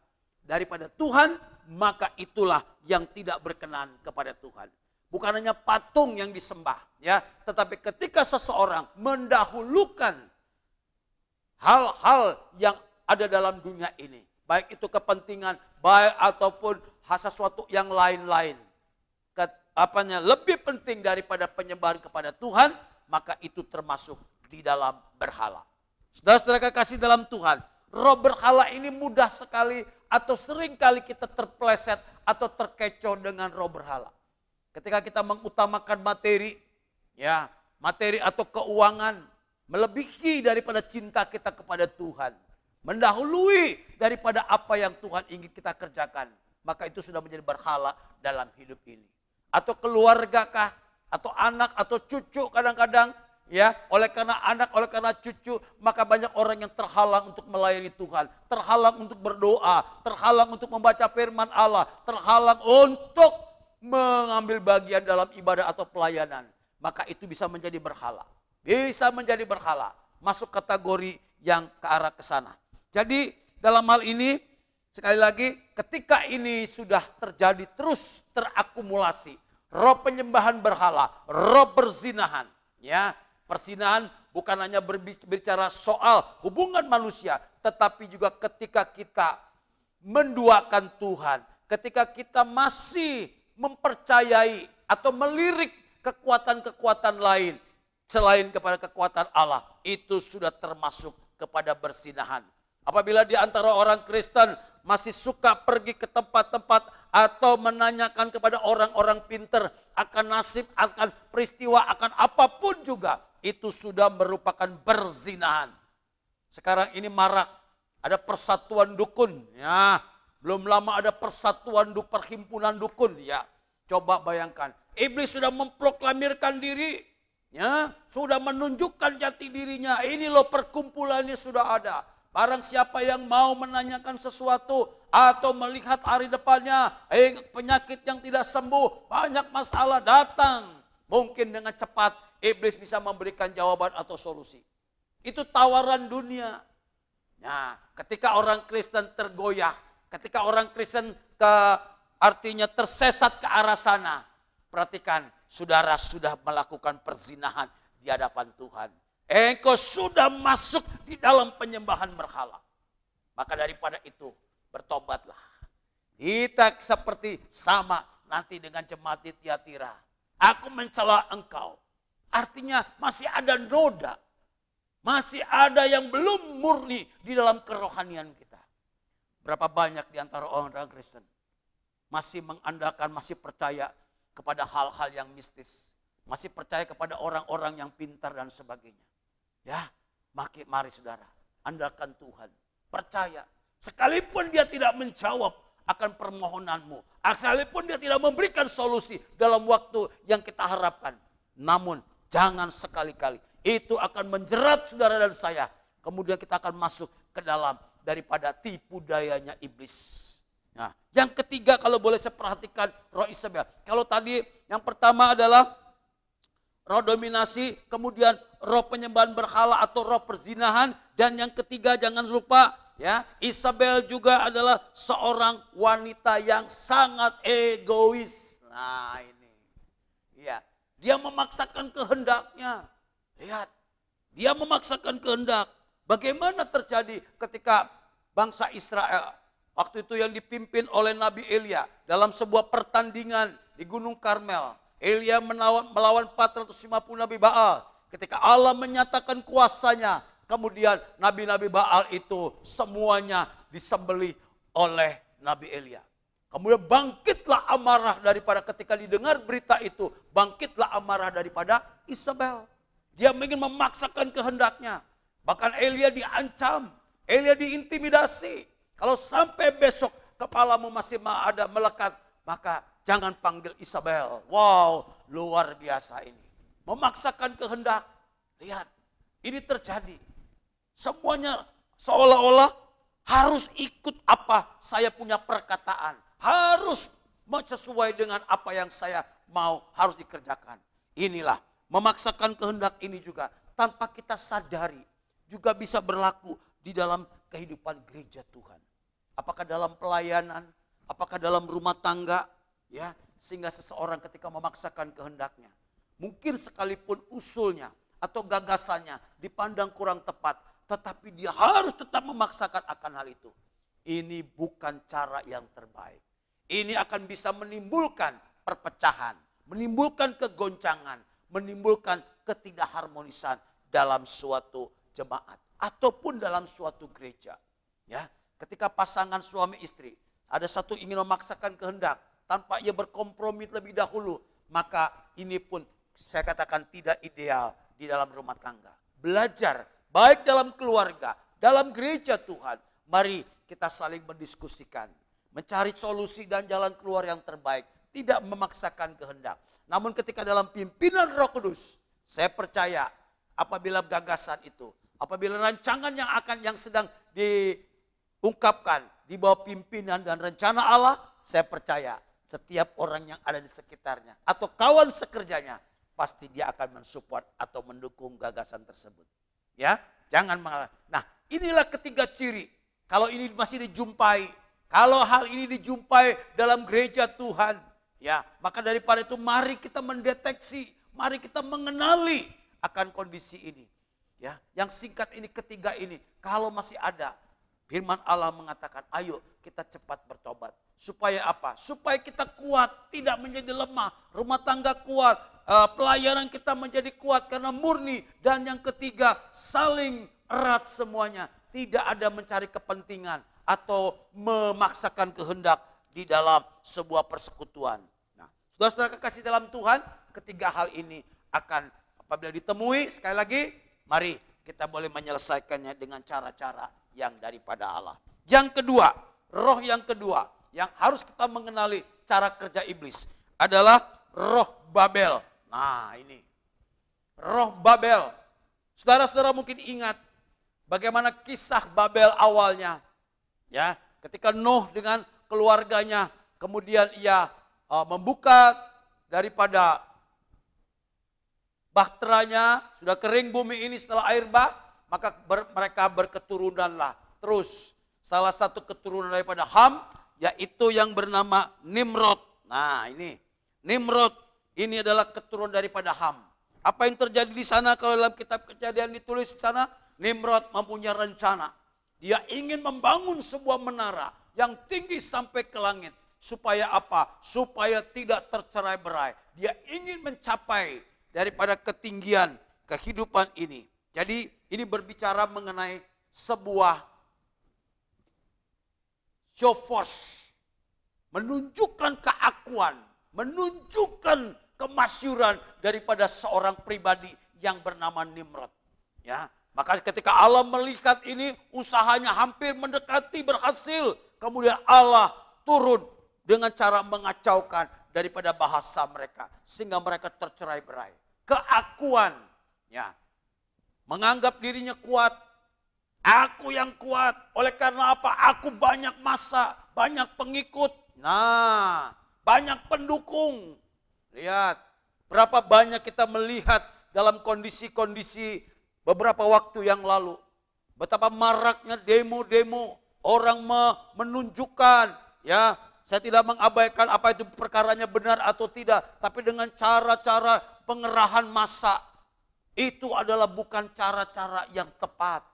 daripada Tuhan, maka itulah yang tidak berkenan kepada Tuhan. Bukan hanya patung yang disembah, ya, tetapi ketika seseorang mendahulukan hal-hal yang ada dalam dunia ini, baik itu kepentingan, baik ataupun sesuatu yang lain-lain, lebih penting daripada penyembahan kepada Tuhan, maka itu termasuk di dalam berhala. Saudara-saudara kekasih dalam Tuhan, roh berhala ini mudah sekali atau sering kali kita terpleset atau terkecoh dengan roh berhala. Ketika kita mengutamakan materi, ya, materi atau keuangan melebihi daripada cinta kita kepada Tuhan, mendahului daripada apa yang Tuhan ingin kita kerjakan, maka itu sudah menjadi berhala dalam hidup ini. Atau keluarga kah, atau anak atau cucu kadang-kadang, ya, oleh karena anak, oleh karena cucu, maka banyak orang yang terhalang untuk melayani Tuhan, terhalang untuk berdoa, terhalang untuk membaca firman Allah, terhalang untuk mengambil bagian dalam ibadah atau pelayanan. Maka itu bisa menjadi berhala. Bisa menjadi berhala, masuk kategori yang ke arah ke sana. Jadi dalam hal ini, sekali lagi, ketika ini sudah terjadi terus terakumulasi, roh penyembahan berhala, roh perzinahan, ya, perzinahan bukan hanya berbicara soal hubungan manusia, tetapi juga ketika kita menduakan Tuhan, ketika kita masih mempercayai atau melirik kekuatan-kekuatan lain selain kepada kekuatan Allah, itu sudah termasuk kepada berzinahan. Apabila di antara orang Kristen masih suka pergi ke tempat-tempat atau menanyakan kepada orang-orang pintar akan nasib, akan peristiwa, akan apapun juga, itu sudah merupakan berzinahan. Sekarang ini marak, ada persatuan dukun, ya. Belum lama ada persatuan perhimpunan dukun, ya. Coba bayangkan, iblis sudah memproklamirkan diri, ya, sudah menunjukkan jati dirinya. Ini loh perkumpulannya sudah ada. Barang siapa yang mau menanyakan sesuatu atau melihat hari depannya, penyakit yang tidak sembuh, banyak masalah datang. Mungkin dengan cepat iblis bisa memberikan jawaban atau solusi. Itu tawaran dunia. Nah, ketika orang Kristen tergoyah, ketika orang Kristen artinya tersesat ke arah sana, perhatikan, saudara sudah melakukan perzinahan di hadapan Tuhan. Engkau sudah masuk di dalam penyembahan berhala. Maka daripada itu, bertobatlah. Kita seperti sama nanti dengan jemaat di Tiatira. Aku mencela engkau. Artinya masih ada noda. Masih ada yang belum murni di dalam kerohanian kita. Berapa banyak di antara orang Kristen masih mengandalkan, masih percaya kepada hal-hal yang mistis. Masih percaya kepada orang-orang yang pintar dan sebagainya. Ya, mari saudara, andalkan Tuhan. Percaya, sekalipun dia tidak menjawab akan permohonanmu, sekalipun dia tidak memberikan solusi dalam waktu yang kita harapkan. Namun, jangan sekali-kali. Itu akan menjerat saudara dan saya. Kemudian kita akan masuk ke dalam daripada tipu dayanya iblis. Nah, yang ketiga kalau boleh saya perhatikan roh Isabel. Kalau tadi yang pertama adalah roh dominasi, kemudian roh penyembahan berhala atau roh perzinahan, dan yang ketiga jangan lupa ya, Isabel juga adalah seorang wanita yang sangat egois. Nah, ini. Ya, dia memaksakan kehendaknya. Lihat, dia memaksakan kehendak. Bagaimana terjadi ketika bangsa Israel waktu itu yang dipimpin oleh Nabi Elia dalam sebuah pertandingan di Gunung Karmel. Elia melawan 450 Nabi Baal. Ketika Allah menyatakan kuasanya, kemudian Nabi-Nabi Baal itu semuanya disembelih oleh Nabi Elia. Kemudian bangkitlah amarah daripada ketika didengar berita itu. Bangkitlah amarah daripada Isabel. Dia ingin memaksakan kehendaknya. Bahkan Elia diancam. Elia diintimidasi. Kalau sampai besok kepalamu masih ada melekat, maka jangan panggil Isabel. Wow, luar biasa ini. Memaksakan kehendak. Lihat, ini terjadi. Semuanya seolah-olah harus ikut apa saya punya perkataan. Harus sesuai dengan apa yang saya mau harus dikerjakan. Inilah, memaksakan kehendak ini juga tanpa kita sadari juga bisa berlaku di dalam kehidupan gereja Tuhan. Apakah dalam pelayanan, apakah dalam rumah tangga, ya, sehingga seseorang ketika memaksakan kehendaknya, mungkin sekalipun usulnya atau gagasannya dipandang kurang tepat, tetapi dia harus tetap memaksakan akan hal itu. Ini bukan cara yang terbaik. Ini akan bisa menimbulkan perpecahan, menimbulkan kegoncangan, menimbulkan ketidakharmonisan dalam suatu jemaat ataupun dalam suatu gereja. Ya, ketika pasangan suami istri ada satu ingin memaksakan kehendak tanpa ia berkompromi terlebih dahulu, maka ini pun saya katakan tidak ideal di dalam rumah tangga. Belajar baik dalam keluarga, dalam gereja Tuhan, mari kita saling mendiskusikan, mencari solusi dan jalan keluar yang terbaik, tidak memaksakan kehendak. Namun ketika dalam pimpinan Roh Kudus, saya percaya apabila gagasan itu, apabila rancangan yang sedang diungkapkan di bawah pimpinan dan rencana Allah, saya percaya setiap orang yang ada di sekitarnya atau kawan sekerjanya pasti dia akan mensupport atau mendukung gagasan tersebut. Ya, jangan mengalah. Nah, inilah ketiga ciri. Kalau ini masih dijumpai, kalau hal ini dijumpai dalam gereja Tuhan, ya, maka daripada itu mari kita mendeteksi, mari kita mengenali akan kondisi ini. Ya, yang singkat ini ketiga ini, kalau masih ada, firman Allah mengatakan, ayo kita cepat bertobat. Supaya apa? Supaya kita kuat, tidak menjadi lemah. Rumah tangga kuat, pelayanan kita menjadi kuat karena murni. Dan yang ketiga, saling erat semuanya. Tidak ada mencari kepentingan atau memaksakan kehendak di dalam sebuah persekutuan. Nah, saudara-saudara kekasih dalam Tuhan, ketiga hal ini akan apabila ditemui, sekali lagi, mari kita boleh menyelesaikannya dengan cara-cara yang daripada Allah. Yang kedua, roh yang kedua yang harus kita mengenali cara kerja iblis adalah roh Babel. Nah, ini roh Babel. Saudara-saudara mungkin ingat bagaimana kisah Babel awalnya. Ya, ketika Nuh dengan keluarganya kemudian ia membuka daripada bahteranya, sudah kering bumi ini setelah air bah, maka mereka berketurunanlah. Terus salah satu keturunan daripada Ham, yaitu yang bernama Nimrod. Nah, ini Nimrod ini adalah keturunan daripada Ham. Apa yang terjadi di sana kalau dalam kitab Kejadian ditulis di sana? Nimrod mempunyai rencana. Dia ingin membangun sebuah menara yang tinggi sampai ke langit. Supaya apa? Supaya tidak tercerai-berai. Dia ingin mencapai daripada ketinggian kehidupan ini. Jadi ini berbicara mengenai sebuah show force, menunjukkan keakuan, menunjukkan kemasyuran daripada seorang pribadi yang bernama Nimrod. Ya, maka ketika Allah melihat ini, usahanya hampir mendekati berhasil, kemudian Allah turun dengan cara mengacaukan daripada bahasa mereka, sehingga mereka tercerai-berai. Keakuan, ya, menganggap dirinya kuat. Aku yang kuat, oleh karena apa? Aku banyak massa, banyak pengikut. Nah, banyak pendukung. Lihat, berapa banyak kita melihat dalam kondisi-kondisi beberapa waktu yang lalu. Betapa maraknya demo-demo, orang menunjukkan, ya, saya tidak mengabaikan apa itu perkaranya benar atau tidak. Tapi dengan cara-cara pengerahan massa, itu adalah bukan cara-cara yang tepat.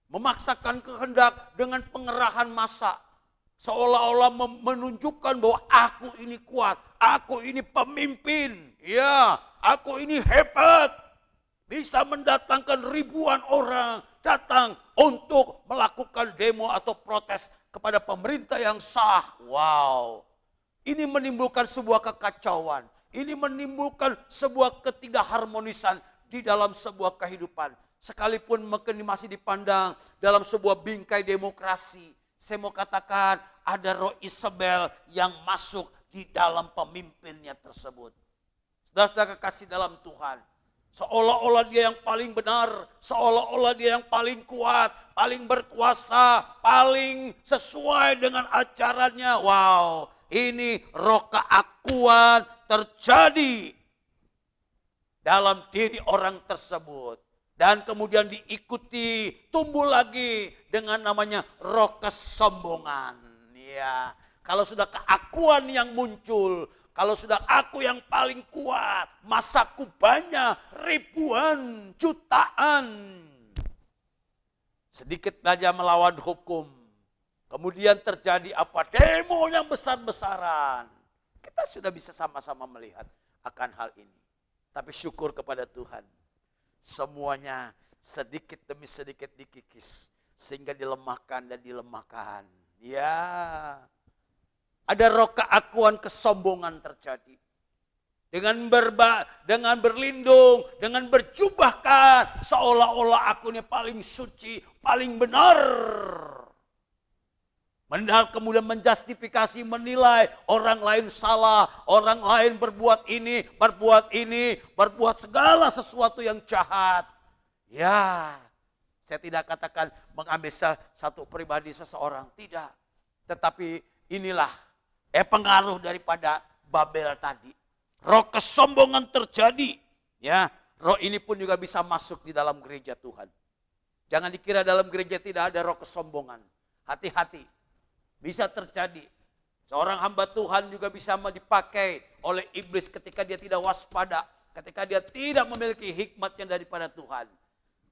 Memaksakan kehendak dengan pengerahan massa. Seolah-olah menunjukkan bahwa aku ini kuat. Aku ini pemimpin. Ya, aku ini hebat. Bisa mendatangkan ribuan orang datang untuk melakukan demo atau protes kepada pemerintah yang sah. Wow. Ini menimbulkan sebuah kekacauan. Ini menimbulkan sebuah ketidakharmonisan di dalam sebuah kehidupan. Sekalipun mungkin masih dipandang dalam sebuah bingkai demokrasi. Saya mau katakan ada roh Isabel yang masuk di dalam pemimpinnya tersebut. Saudara-saudara kekasih dalam Tuhan. Seolah-olah dia yang paling benar. Seolah-olah dia yang paling kuat. Paling berkuasa. Paling sesuai dengan ajarannya. Wow, ini roh keakuan terjadi dalam diri orang tersebut. Dan kemudian diikuti, tumbuh lagi dengan namanya roh kesombongan. Ya, kalau sudah keakuan yang muncul, kalau sudah aku yang paling kuat, masaku banyak, ribuan, jutaan. Sedikit saja melawan hukum. Kemudian terjadi apa? Demo yang besar-besaran. Kita sudah bisa sama-sama melihat akan hal ini. Tapi syukur kepada Tuhan. Semuanya sedikit demi sedikit dikikis. Sehingga dilemahkan dan dilemahkan. Ya. Ada roh keakuan kesombongan terjadi. Dengan berlindung, dengan berjubahkan. Seolah-olah aku ini paling suci, paling benar. Kemudian menjustifikasi, menilai orang lain salah, orang lain berbuat ini, berbuat segala sesuatu yang jahat. Ya, saya tidak katakan mengambil satu pribadi seseorang, tidak. Tetapi inilah pengaruh daripada Babel tadi. Roh kesombongan terjadi. Ya, roh ini pun juga bisa masuk di dalam gereja Tuhan. Jangan dikira dalam gereja tidak ada roh kesombongan. Hati-hati. Bisa terjadi. Seorang hamba Tuhan juga bisa dipakai oleh iblis ketika dia tidak waspada. Ketika dia tidak memiliki hikmatnya daripada Tuhan.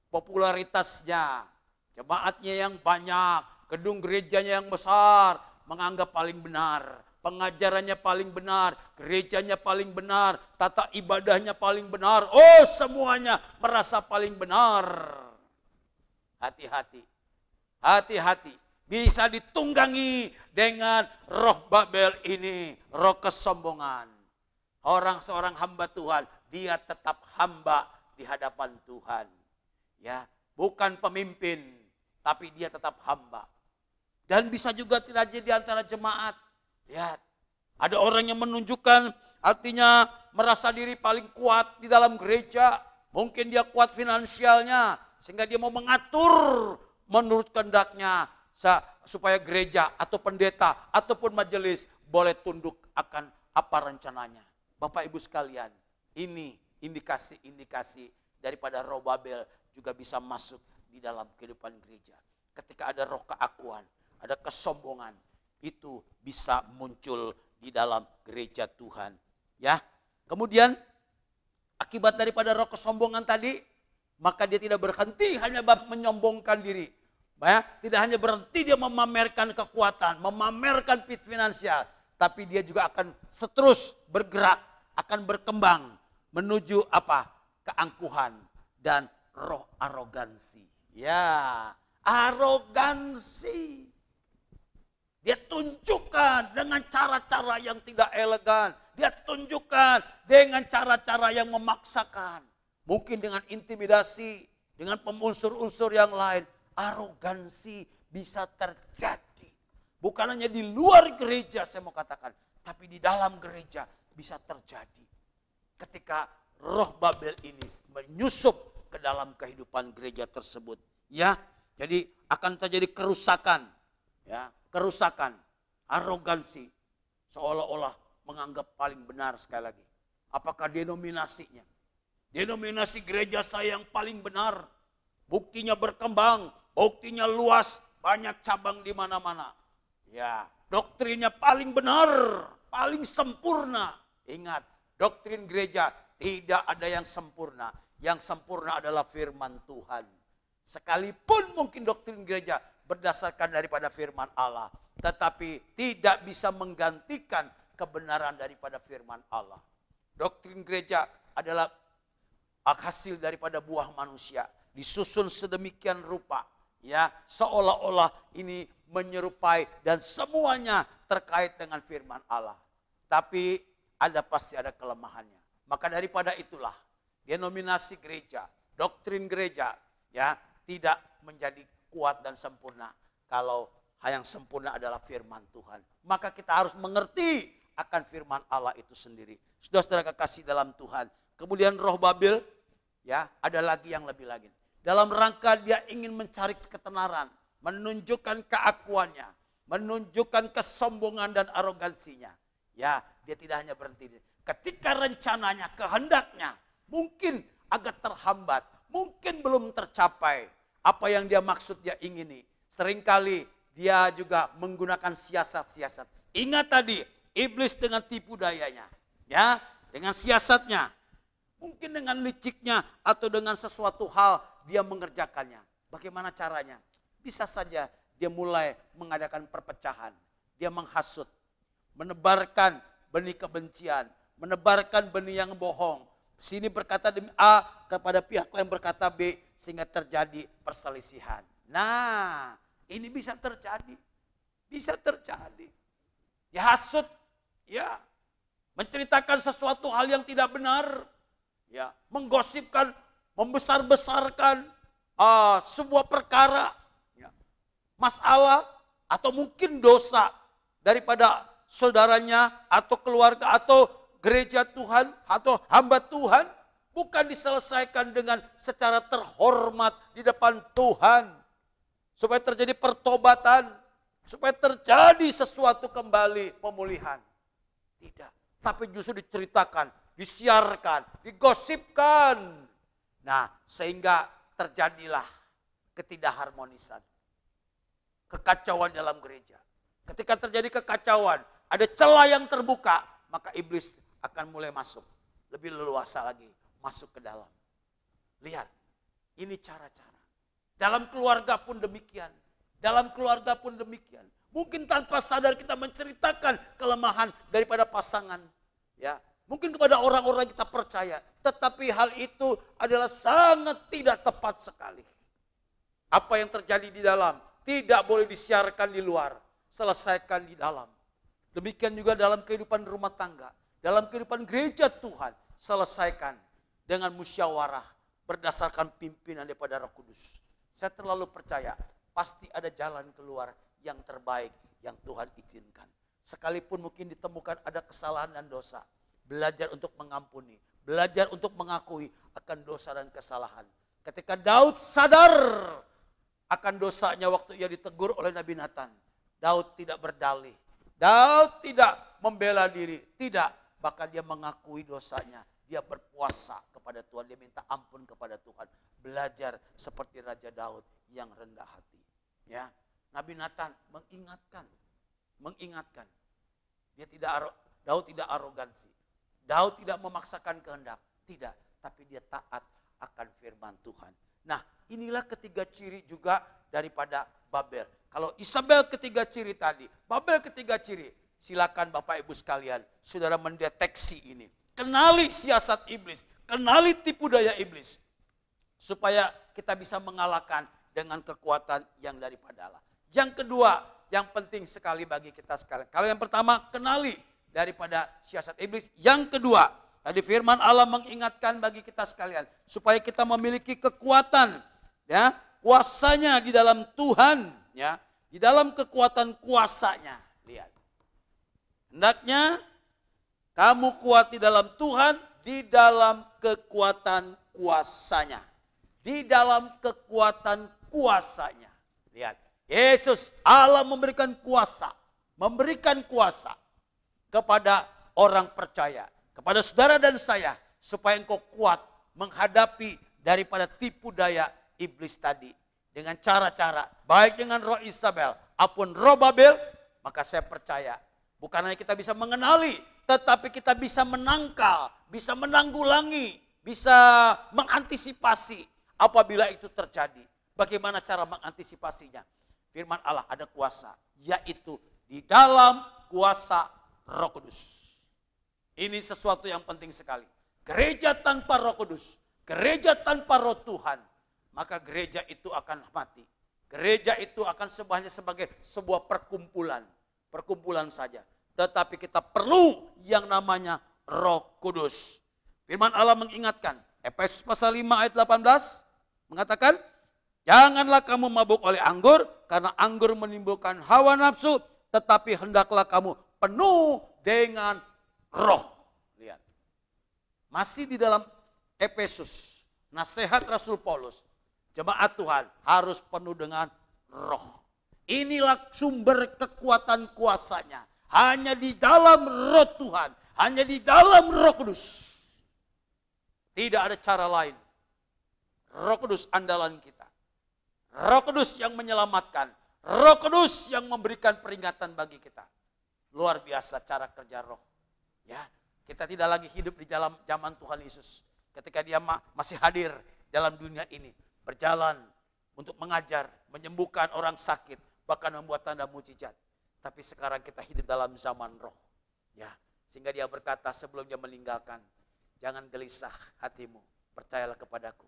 Popularitasnya, jemaatnya yang banyak, gedung gerejanya yang besar, menganggap paling benar. Pengajarannya paling benar, gerejanya paling benar, tata ibadahnya paling benar. Oh, semuanya merasa paling benar. Hati-hati. Hati-hati. Bisa ditunggangi dengan roh Babel ini, roh kesombongan. Seorang hamba Tuhan, dia tetap hamba di hadapan Tuhan. Ya, bukan pemimpin, tapi dia tetap hamba. Dan bisa juga terjadi di antara jemaat. Lihat, ada orang yang menunjukkan artinya merasa diri paling kuat di dalam gereja. Mungkin dia kuat finansialnya, sehingga dia mau mengatur menurut kehendaknya. Supaya gereja atau pendeta ataupun majelis boleh tunduk akan apa rencananya. Bapak Ibu sekalian, ini indikasi-indikasi daripada roh Babel juga bisa masuk di dalam kehidupan gereja. Ketika ada roh keakuan, ada kesombongan, itu bisa muncul di dalam gereja Tuhan. Ya, kemudian akibat daripada roh kesombongan tadi, maka dia tidak berhenti hanya menyombongkan diri. Ya, tidak hanya berhenti dia memamerkan kekuatan, memamerkan finansial, tapi dia juga akan terus bergerak, akan berkembang menuju apa? Keangkuhan dan roh arogansi. Ya, arogansi. Dia tunjukkan dengan cara-cara yang tidak elegan. Dia tunjukkan dengan cara-cara yang memaksakan. Mungkin dengan intimidasi, dengan unsur-unsur yang lain. Arogansi bisa terjadi. Bukan hanya di luar gereja saya mau katakan. Tapi di dalam gereja bisa terjadi. Ketika roh Babel ini menyusup ke dalam kehidupan gereja tersebut. Ya, jadi akan terjadi kerusakan. Ya, kerusakan. Arogansi. Seolah-olah menganggap paling benar sekali lagi. Apakah denominasinya? Denominasi gereja saya yang paling benar. Buktinya berkembang. Buktinya luas, banyak cabang di mana-mana. Ya, doktrinnya paling benar, paling sempurna. Ingat, doktrin gereja tidak ada yang sempurna. Yang sempurna adalah firman Tuhan. Sekalipun mungkin doktrin gereja berdasarkan daripada firman Allah, tetapi tidak bisa menggantikan kebenaran daripada firman Allah. Doktrin gereja adalah hasil daripada buah manusia, disusun sedemikian rupa. Ya, seolah-olah ini menyerupai dan semuanya terkait dengan firman Allah. Tapi pasti ada kelemahannya. Maka daripada itulah denominasi gereja, doktrin gereja ya tidak menjadi kuat dan sempurna kalau yang sempurna adalah firman Tuhan. Maka kita harus mengerti akan firman Allah itu sendiri. Saudara-saudara kekasih dalam Tuhan. Kemudian roh Babel ya ada lagi yang lebih lagi. Dalam rangka dia ingin mencari ketenaran, menunjukkan keakuannya, menunjukkan kesombongan dan arogansinya. Ya, dia tidak hanya berhenti. Ketika rencananya, kehendaknya, mungkin agak terhambat mungkin belum tercapai apa yang dia maksud, dia ingini. Seringkali dia juga menggunakan siasat-siasat. Ingat tadi, iblis dengan tipu dayanya, ya, dengan siasatnya. Mungkin dengan liciknya atau dengan sesuatu hal dia mengerjakannya. Bagaimana caranya? Bisa saja dia mulai mengadakan perpecahan. Dia menghasut, menebarkan benih kebencian, menebarkan benih yang bohong. Sini berkata demi A kepada pihak lain berkata B, sehingga terjadi perselisihan. Nah, ini bisa terjadi. Bisa terjadi. Ya hasut, ya, menceritakan sesuatu hal yang tidak benar, ya, menggosipkan, membesar-besarkan sebuah perkara, ya, masalah atau mungkin dosa daripada saudaranya atau keluarga atau gereja Tuhan atau hamba Tuhan, bukan diselesaikan dengan secara terhormat di depan Tuhan. Supaya terjadi pertobatan, supaya terjadi sesuatu kembali pemulihan. Tidak, tapi justru diceritakan, disiarkan, digosipkan. Nah, sehingga terjadilah ketidakharmonisan, kekacauan dalam gereja. Ketika terjadi kekacauan, ada celah yang terbuka, maka iblis akan mulai masuk. Lebih leluasa lagi masuk ke dalam. Lihat, ini cara-cara. Dalam keluarga pun demikian. Dalam keluarga pun demikian. Mungkin tanpa sadar kita menceritakan kelemahan daripada pasangan. Ya, mungkin kepada orang-orang yang kita percaya. Tetapi hal itu adalah sangat tidak tepat sekali. Apa yang terjadi di dalam tidak boleh disiarkan di luar. Selesaikan di dalam. Demikian juga dalam kehidupan rumah tangga. Dalam kehidupan gereja Tuhan, selesaikan dengan musyawarah berdasarkan pimpinan daripada Roh Kudus. Saya terlalu percaya, pasti ada jalan keluar yang terbaik yang Tuhan izinkan. Sekalipun mungkin ditemukan ada kesalahan dan dosa, belajar untuk mengampuni, belajar untuk mengakui akan dosa dan kesalahan. Ketika Daud sadar akan dosanya waktu ia ditegur oleh Nabi Nathan, Daud tidak berdalih, Daud tidak membela diri, tidak. Bahkan dia mengakui dosanya. Dia berpuasa kepada Tuhan. Dia minta ampun kepada Tuhan. Belajar seperti Raja Daud yang rendah hati. Ya, Nabi Nathan mengingatkan. Daud tidak arogansi. Daud tidak memaksakan kehendak. Tidak, tapi dia taat akan firman Tuhan. Nah, inilah ketiga ciri juga daripada Babel. Kalau Isabel ketiga ciri tadi, Babel ketiga ciri. Silakan Bapak Ibu sekalian, saudara mendeteksi ini. Kenali siasat iblis, kenali tipu daya iblis. Supaya kita bisa mengalahkan dengan kekuatan yang daripada Allah. Yang kedua, yang penting sekali bagi kita sekalian. Kalau yang pertama, kenali daripada siasat iblis. Yang kedua, tadi firman Allah mengingatkan bagi kita sekalian. Supaya kita memiliki kekuatan, ya, kuasanya di dalam Tuhan. Ya, di dalam kekuatan kuasanya. Lihat. Hendaknya kamu kuat di dalam Tuhan, di dalam kekuatan kuasanya. Di dalam kekuatan kuasanya. Lihat, Yesus Allah memberikan kuasa kepada orang percaya, kepada saudara dan saya, supaya engkau kuat menghadapi daripada tipu daya iblis tadi. Dengan cara-cara, baik dengan roh Isabel, apun roh Babel, maka saya percaya, bukan hanya kita bisa mengenali, tetapi kita bisa menangkal, bisa menanggulangi, bisa mengantisipasi apabila itu terjadi. Bagaimana cara mengantisipasinya? Firman Allah ada kuasa, yaitu di dalam kuasa Roh Kudus. Ini sesuatu yang penting sekali. Gereja tanpa Roh Kudus, gereja tanpa Roh Tuhan, maka gereja itu akan mati. Gereja itu akan hanya sebagai sebuah perkumpulan saja. Tetapi kita perlu yang namanya Roh Kudus. Firman Allah mengingatkan, Efesus pasal 5 ayat 18 mengatakan, janganlah kamu mabuk oleh anggur, karena anggur menimbulkan hawa nafsu, tetapi hendaklah kamu penuh dengan roh. Lihat. Masih di dalam Efesus, nasihat Rasul Paulus, jemaat Tuhan harus penuh dengan roh. Inilah sumber kekuatan kuasanya. Hanya di dalam roh Tuhan. Hanya di dalam Roh Kudus. Tidak ada cara lain. Roh Kudus andalan kita. Roh Kudus yang menyelamatkan. Roh Kudus yang memberikan peringatan bagi kita. Luar biasa cara kerja roh. Ya, kita tidak lagi hidup di dalam zaman Tuhan Yesus. Ketika dia masih hadir dalam dunia ini. Berjalan untuk mengajar, menyembuhkan orang sakit. Bahkan membuat tanda mujizat. Tapi sekarang kita hidup dalam zaman roh. Ya, sehingga dia berkata sebelum dia meninggalkan. Jangan gelisah hatimu. Percayalah kepadaku.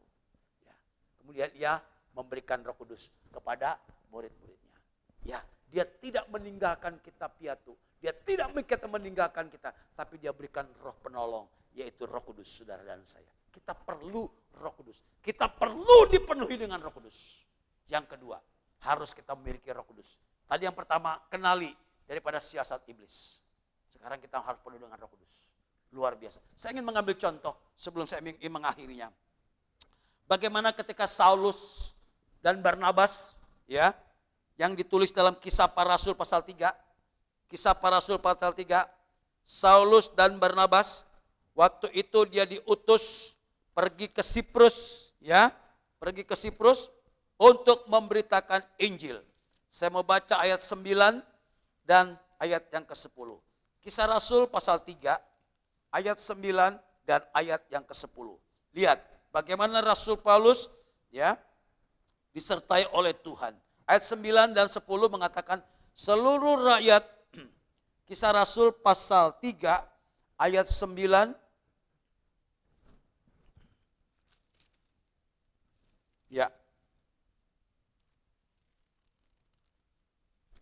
Ya. Kemudian dia memberikan Roh Kudus kepada murid-muridnya. Ya, dia tidak meninggalkan kita piatu. Dia tidak meninggalkan kita. Tapi dia berikan roh penolong. Yaitu Roh Kudus, saudara dan saya. Kita perlu Roh Kudus. Kita perlu dipenuhi dengan Roh Kudus. Yang kedua, harus kita memiliki Roh Kudus. Tadi yang pertama, kenali daripada siasat iblis. Sekarang kita harus penuh dengan Roh Kudus. Luar biasa. Saya ingin mengambil contoh sebelum saya ingin mengakhirinya. Bagaimana ketika Saulus dan Barnabas, ya, yang ditulis dalam Kisah Para Rasul pasal 3. Kisah Para Rasul pasal 3, Saulus dan Barnabas, waktu itu dia diutus pergi ke Siprus, ya, pergi ke Siprus untuk memberitakan Injil. Saya mau baca ayat 9 dan ayat yang ke-10. Kisah Rasul pasal 3, ayat 9 dan ayat yang ke-10. Lihat bagaimana Rasul Paulus, ya, disertai oleh Tuhan. Ayat 9 dan 10 mengatakan seluruh rakyat, Kisah Rasul pasal 3 ayat 9. Ya.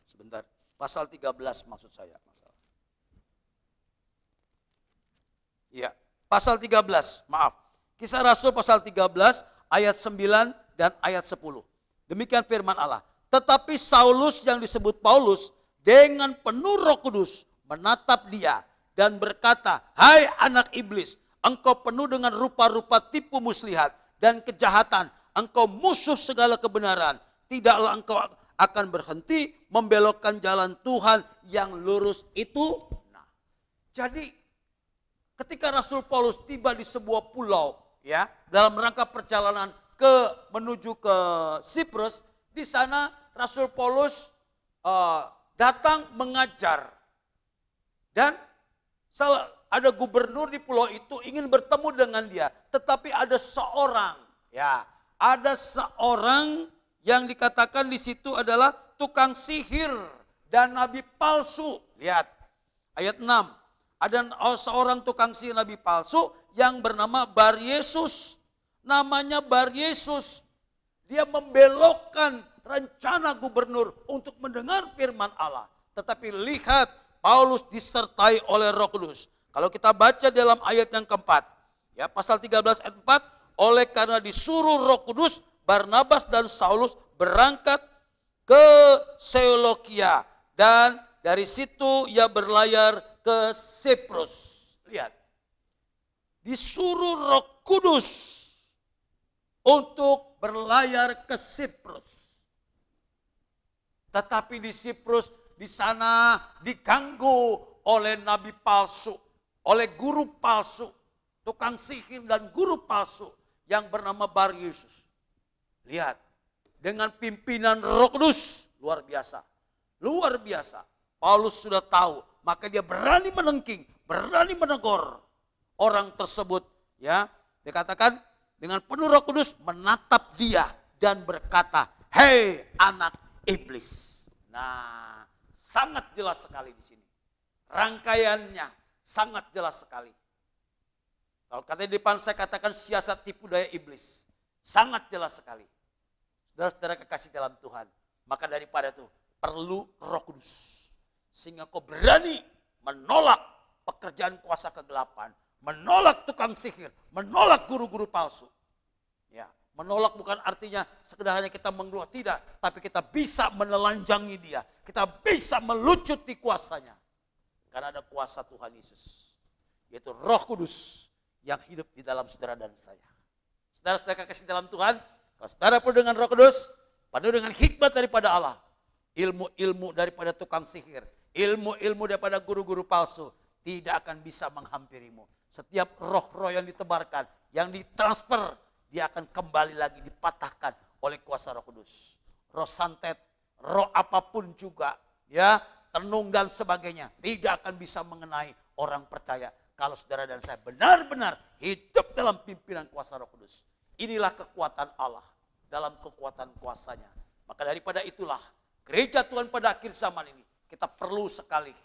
Sebentar. Pasal 13 maksud saya. Ya. Pasal 13, maaf. Kisah Rasul pasal 13 ayat 9 dan ayat 10. Demikian firman Allah. Tetapi Saulus yang disebut Paulus dengan penuh Roh Kudus menatap dia dan berkata, "Hai anak iblis, engkau penuh dengan rupa-rupa tipu muslihat dan kejahatan. Engkau musuh segala kebenaran. Tidaklah engkau akan berhenti membelokkan jalan Tuhan yang lurus itu." Nah, jadi ketika Rasul Paulus tiba di sebuah pulau, ya, dalam rangka perjalanan menuju ke Siprus, di sana Rasul Paulus datang mengajar. Dan ada gubernur di pulau itu ingin bertemu dengan dia. Tetapi ada seorang, ya, ada seorang yang dikatakan di situ adalah tukang sihir dan nabi palsu. Lihat ayat 6. Ada seorang tukang sihir nabi palsu yang bernama Bar Yesus. Namanya Bar Yesus. Dia membelokkan rencana gubernur untuk mendengar firman Allah. Tetapi lihat, Paulus disertai oleh Roh Kudus. Kalau kita baca dalam ayat yang keempat, ya, pasal 13 ayat 4, oleh karena disuruh Roh Kudus, Barnabas dan Saulus berangkat ke Seleukia dan dari situ ia berlayar ke Siprus. Lihat, disuruh Roh Kudus untuk berlayar ke Siprus. Tetapi di Siprus, di sana diganggu oleh nabi palsu, oleh guru palsu, tukang sihir dan guru palsu yang bernama Bar Yesus. Lihat, dengan pimpinan Roh Kudus, luar biasa. Luar biasa. Paulus sudah tahu, maka dia berani menengking, berani menegur orang tersebut. Ya, dikatakan dengan penuh Roh Kudus menatap dia dan berkata, "Hei anak iblis." Nah, sangat jelas sekali di sini. Rangkaiannya sangat jelas sekali. Kalau katanya di depan saya katakan siasat tipu daya iblis. Sangat jelas sekali. Saudara-saudara kekasih dalam Tuhan. Maka daripada itu perlu Roh Kudus. Sehingga kau berani menolak pekerjaan kuasa kegelapan. Menolak tukang sihir. Menolak guru-guru palsu. Ya, menolak bukan artinya sekedar hanya kita mengeluh, tidak. Tapi kita bisa menelanjangi dia. Kita bisa melucuti kuasanya. Karena ada kuasa Tuhan Yesus. Yaitu Roh Kudus yang hidup di dalam saudara dan saya. Saudara-saudara kekasih dalam Tuhan, kalau saudara penuh dengan Roh Kudus, penuh dengan hikmat daripada Allah. Ilmu-ilmu daripada tukang sihir. Ilmu-ilmu daripada guru-guru palsu. Tidak akan bisa menghampirimu. Setiap roh-roh yang ditebarkan, yang ditransfer, dia akan kembali lagi dipatahkan oleh kuasa Roh Kudus. Roh santet, roh apapun juga, ya, tenung dan sebagainya, tidak akan bisa mengenai orang percaya kalau saudara dan saya benar-benar hidup dalam pimpinan kuasa Roh Kudus. Inilah kekuatan Allah dalam kekuatan kuasanya. Maka daripada itulah gereja Tuhan pada akhir zaman ini kita perlu sekali,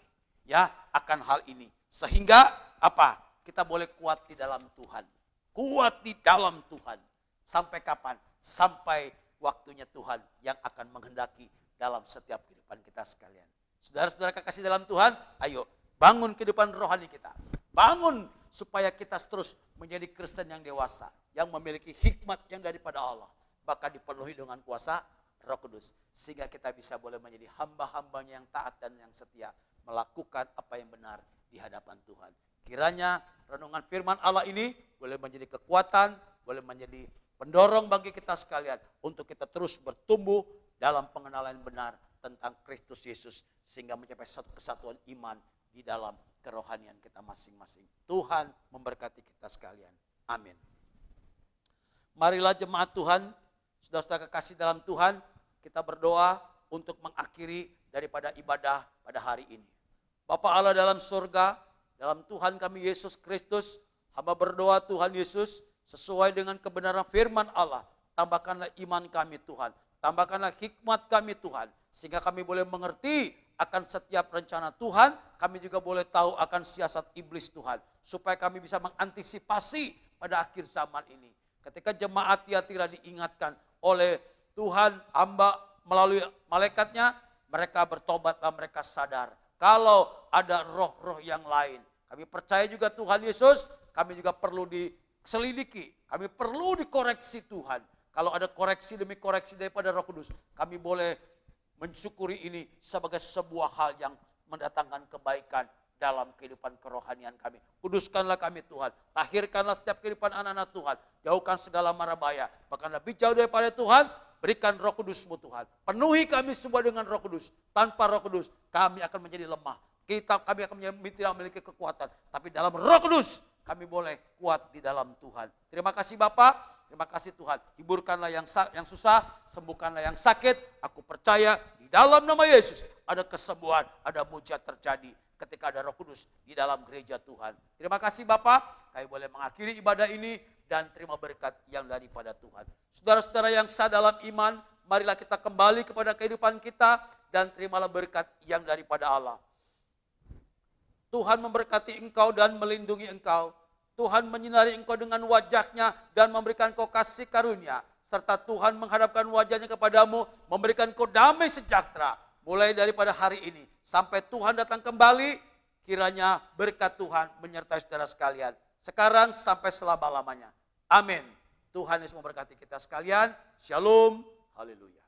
ya, akan hal ini, sehingga apa? Kita boleh kuat di dalam Tuhan. Kuat di dalam Tuhan. Sampai kapan? Sampai waktunya Tuhan yang akan menghendaki dalam setiap kehidupan kita sekalian. Saudara-saudara kekasih dalam Tuhan, ayo bangun kehidupan rohani kita. Bangun supaya kita terus menjadi Kristen yang dewasa, yang memiliki hikmat yang daripada Allah, bahkan dipenuhi dengan kuasa Roh Kudus, sehingga kita bisa boleh menjadi hamba-hambanya yang taat dan yang setia, melakukan apa yang benar di hadapan Tuhan. Kiranya renungan firman Allah ini boleh menjadi kekuatan, boleh menjadi pendorong bagi kita sekalian untuk kita terus bertumbuh dalam pengenalan benar tentang Kristus Yesus, sehingga mencapai satu kesatuan iman di dalam kerohanian kita masing-masing. Tuhan memberkati kita sekalian. Amin. Marilah jemaat Tuhan, saudara-saudara kekasih dalam Tuhan, kita berdoa untuk mengakhiri daripada ibadah pada hari ini. Bapa Allah dalam surga, dalam Tuhan kami Yesus Kristus, hamba berdoa Tuhan Yesus, sesuai dengan kebenaran firman Allah, tambahkanlah iman kami Tuhan, tambahkanlah hikmat kami Tuhan, sehingga kami boleh mengerti akan setiap rencana Tuhan, kami juga boleh tahu akan siasat iblis Tuhan, supaya kami bisa mengantisipasi pada akhir zaman ini. Ketika jemaat Tiatira diingatkan oleh Tuhan, hamba melalui malaikatnya, mereka bertobat dan mereka sadar kalau ada roh-roh yang lain. Kami percaya juga Tuhan Yesus, kami juga perlu diselidiki, kami perlu dikoreksi Tuhan. Kalau ada koreksi demi koreksi daripada Roh Kudus, kami boleh mensyukuri ini sebagai sebuah hal yang mendatangkan kebaikan dalam kehidupan kerohanian kami. Kuduskanlah kami Tuhan, tahirkanlah setiap kehidupan anak-anak Tuhan, jauhkan segala mara bahaya, bahkan lebih jauh daripada Tuhan, berikan Roh Kudus-Mu Tuhan. Penuhi kami semua dengan Roh Kudus. Tanpa Roh Kudus kami akan menjadi lemah. Kami akan tidak memiliki kekuatan, tapi dalam Roh Kudus kami boleh kuat di dalam Tuhan. Terima kasih Bapa. Terima kasih Tuhan, hiburkanlah yang susah, sembuhkanlah yang sakit. Aku percaya di dalam nama Yesus ada kesembuhan, ada mujizat terjadi ketika ada Roh Kudus di dalam gereja Tuhan. Terima kasih Bapak, kami boleh mengakhiri ibadah ini dan terima berkat yang daripada Tuhan. Saudara-saudara yang sah dalam iman, marilah kita kembali kepada kehidupan kita dan terimalah berkat yang daripada Allah. Tuhan memberkati engkau dan melindungi engkau. Tuhan menyinari engkau dengan wajahnya dan memberikan engkau kasih karunia. Serta Tuhan menghadapkan wajahnya kepadamu, memberikan engkau damai sejahtera. Mulai daripada hari ini sampai Tuhan datang kembali, kiranya berkat Tuhan menyertai saudara sekalian. Sekarang sampai selama-lamanya. Amin. Tuhan Yesus memberkati kita sekalian. Shalom. Haleluya.